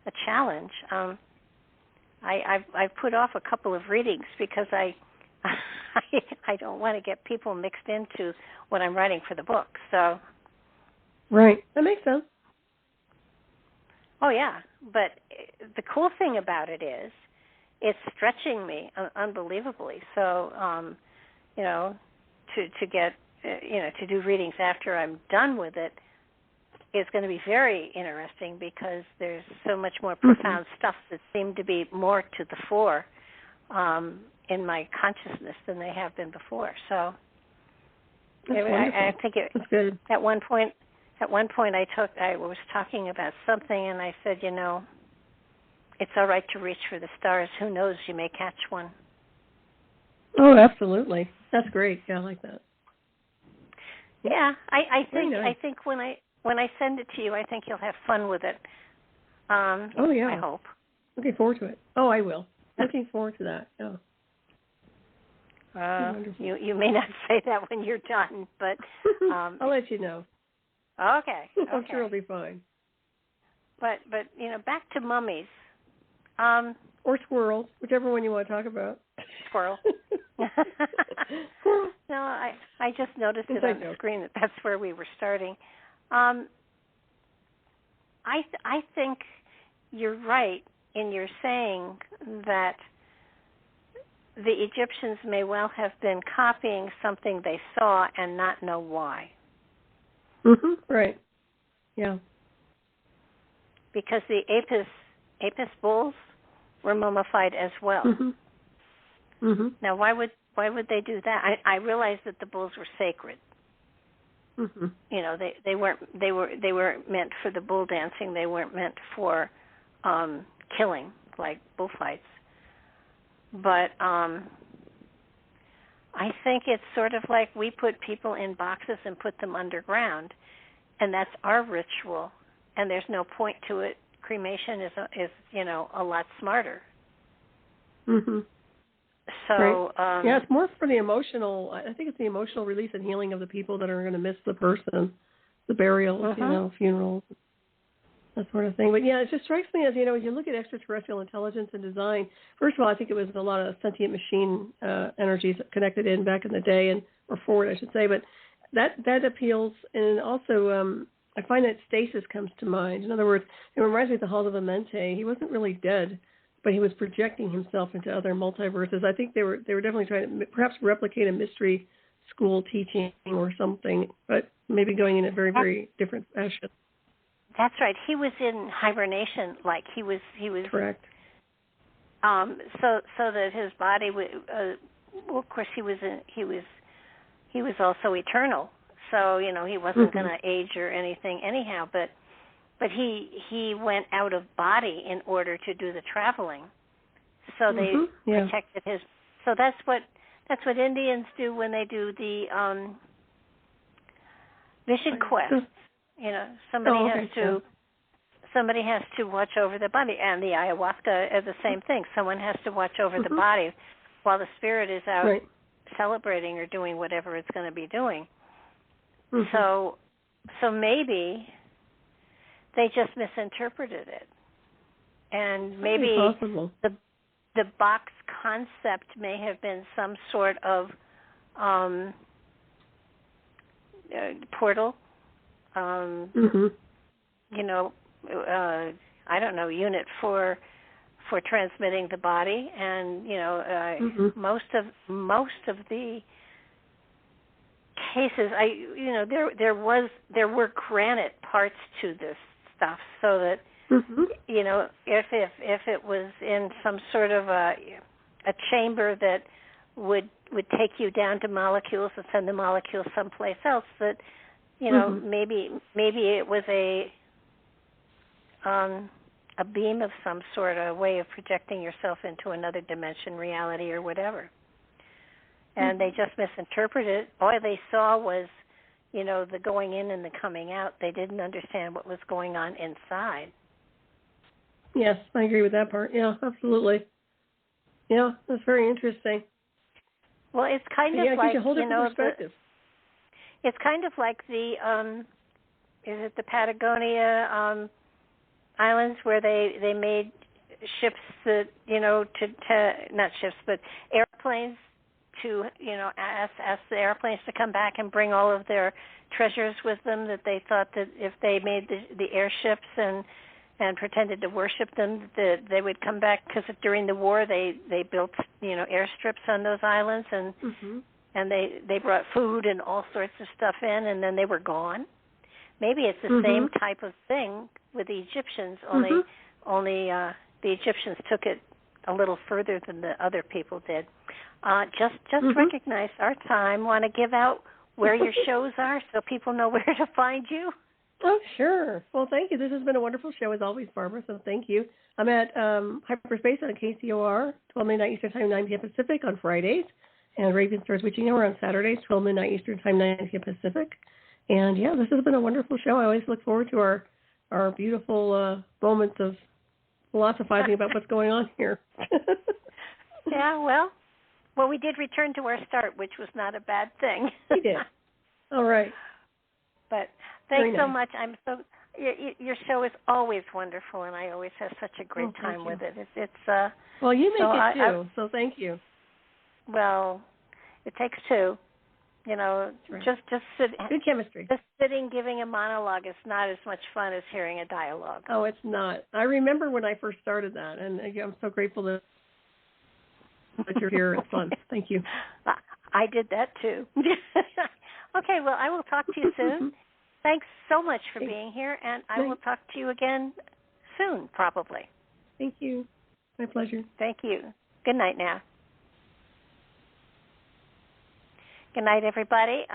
a challenge. I've put off a couple of readings because I don't want to get people mixed into what I'm writing for the book. So. Right, that makes sense. Oh yeah, but the cool thing about it is, it's stretching me unbelievably. So, to get to do readings after I'm done with it is going to be very interesting, because there's so much more profound stuff that seemed to be more to the fore in my consciousness than they have been before. So, I think that's good. At one point, I was talking about something, and I said, it's all right to reach for the stars. Who knows? You may catch one. Oh, absolutely. That's great. Yeah, I like that. Yeah, I think nice. I think when I send it to you, I think you'll have fun with it. Oh yeah. I hope. Looking forward to it. Oh, I will. Looking forward to that. Yeah. You may not say that when you're done, but I'll let you know. Okay. I'm sure it'll be fine. But back to mummies. Or squirrels, whichever one you want to talk about. Squirrel. Squirrel. No, I just noticed it on the screen that's where we were starting. I think you're right in your saying that the Egyptians may well have been copying something they saw and not know why. Right. Yeah. Because the Apis bulls were mummified as well. Now, why would they do that? I realize that the bulls were sacred. They weren't meant for the bull dancing. They weren't meant for killing, like bullfights. But I think it's sort of like we put people in boxes and put them underground, and that's our ritual, and there's no point to it. Cremation is a lot smarter. Mhm. So right. Yeah, it's more for the emotional. I think it's the emotional release and healing of the people that are going to miss the person, the burials, funerals, that sort of thing. But yeah, it just strikes me as when you look at extraterrestrial intelligence and design. First of all, I think it was a lot of sentient machine energies connected in back in the day, or forward, I should say. But that appeals, and also I find that stasis comes to mind. In other words, it reminds me of the Halls of Amente. He wasn't really dead, but he was projecting himself into other multiverses. I think they were definitely trying to perhaps replicate a mystery school teaching or something, but maybe going in a very, very different fashion. That's right. He was in hibernation, like he was correct. So that his body would. Well, of course, he was also eternal. So he wasn't going to age or anything anyhow, but he went out of body in order to do the traveling. So they protected his. So that's what Indians do when they do the vision quest. Somebody has to watch over the body, and the ayahuasca is the same thing. Someone has to watch over the body while the spirit is out celebrating or doing whatever it's going to be doing. So maybe they just misinterpreted it, and maybe the box concept may have been some sort of portal. I don't know, unit for transmitting the body, and most of the cases, there were granite parts to this stuff, so that if it was in some sort of a chamber that would take you down to molecules and send the molecules someplace else, that maybe it was a beam of some sort, a way of projecting yourself into another dimension, reality, or whatever. And they just misinterpreted it. All they saw was, the going in and the coming out. They didn't understand what was going on inside. Yes, I agree with that part. Yeah, absolutely. Yeah, that's very interesting. Well, it's kind of like, a whole different perspective. It's kind of like the, is it the Patagonia islands where they made ships that, not ships, but airplanes to, ask the airplanes to come back and bring all of their treasures with them, that they thought that if they made the airships and pretended to worship them, that they would come back, because during the war they built, airstrips on those islands, and and they brought food and all sorts of stuff in, and then they were gone. Maybe it's the same type of thing with the Egyptians, only the Egyptians took it a little further than the other people did. Just recognize our time. Want to give out where your shows are so people know where to find you? Oh, sure. Well, thank you. This has been a wonderful show as always, Barbara, so thank you. I'm at Hyperspace on KCOR, 12 midnight Eastern Time, 9 p.m. Pacific on Fridays, and Raven Stars Witching Hour on Saturdays, 12 midnight Eastern Time, 9 p.m. Pacific. And, yeah, this has been a wonderful show. I always look forward to our beautiful moments of philosophizing about what's going on here. Yeah, well, we did return to our start, which was not a bad thing. We did. All right. But thanks so much. Your show is always wonderful, and I always have such a great time with it. It's well, you make it too, so thank you. Well, it takes two. Just sit. Good chemistry. Just sitting, giving a monologue is not as much fun as hearing a dialogue. Oh, it's not. I remember when I first started that, and I'm so grateful that you're here. It's fun. Thank you. I did that too. Okay, well, I will talk to you soon. Thanks so much for being here, and I will talk to you again soon, probably. Thank you. My pleasure. Thank you. Good night now. Good night, everybody.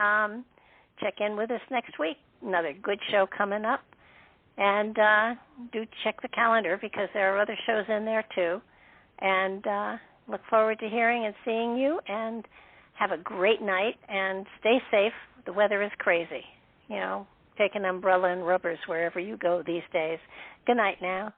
Check in with us next week. Another good show coming up. And do check the calendar because there are other shows in there too. And look forward to hearing and seeing you. And have a great night and stay safe. The weather is crazy. Take an umbrella and rubbers wherever you go these days. Good night now.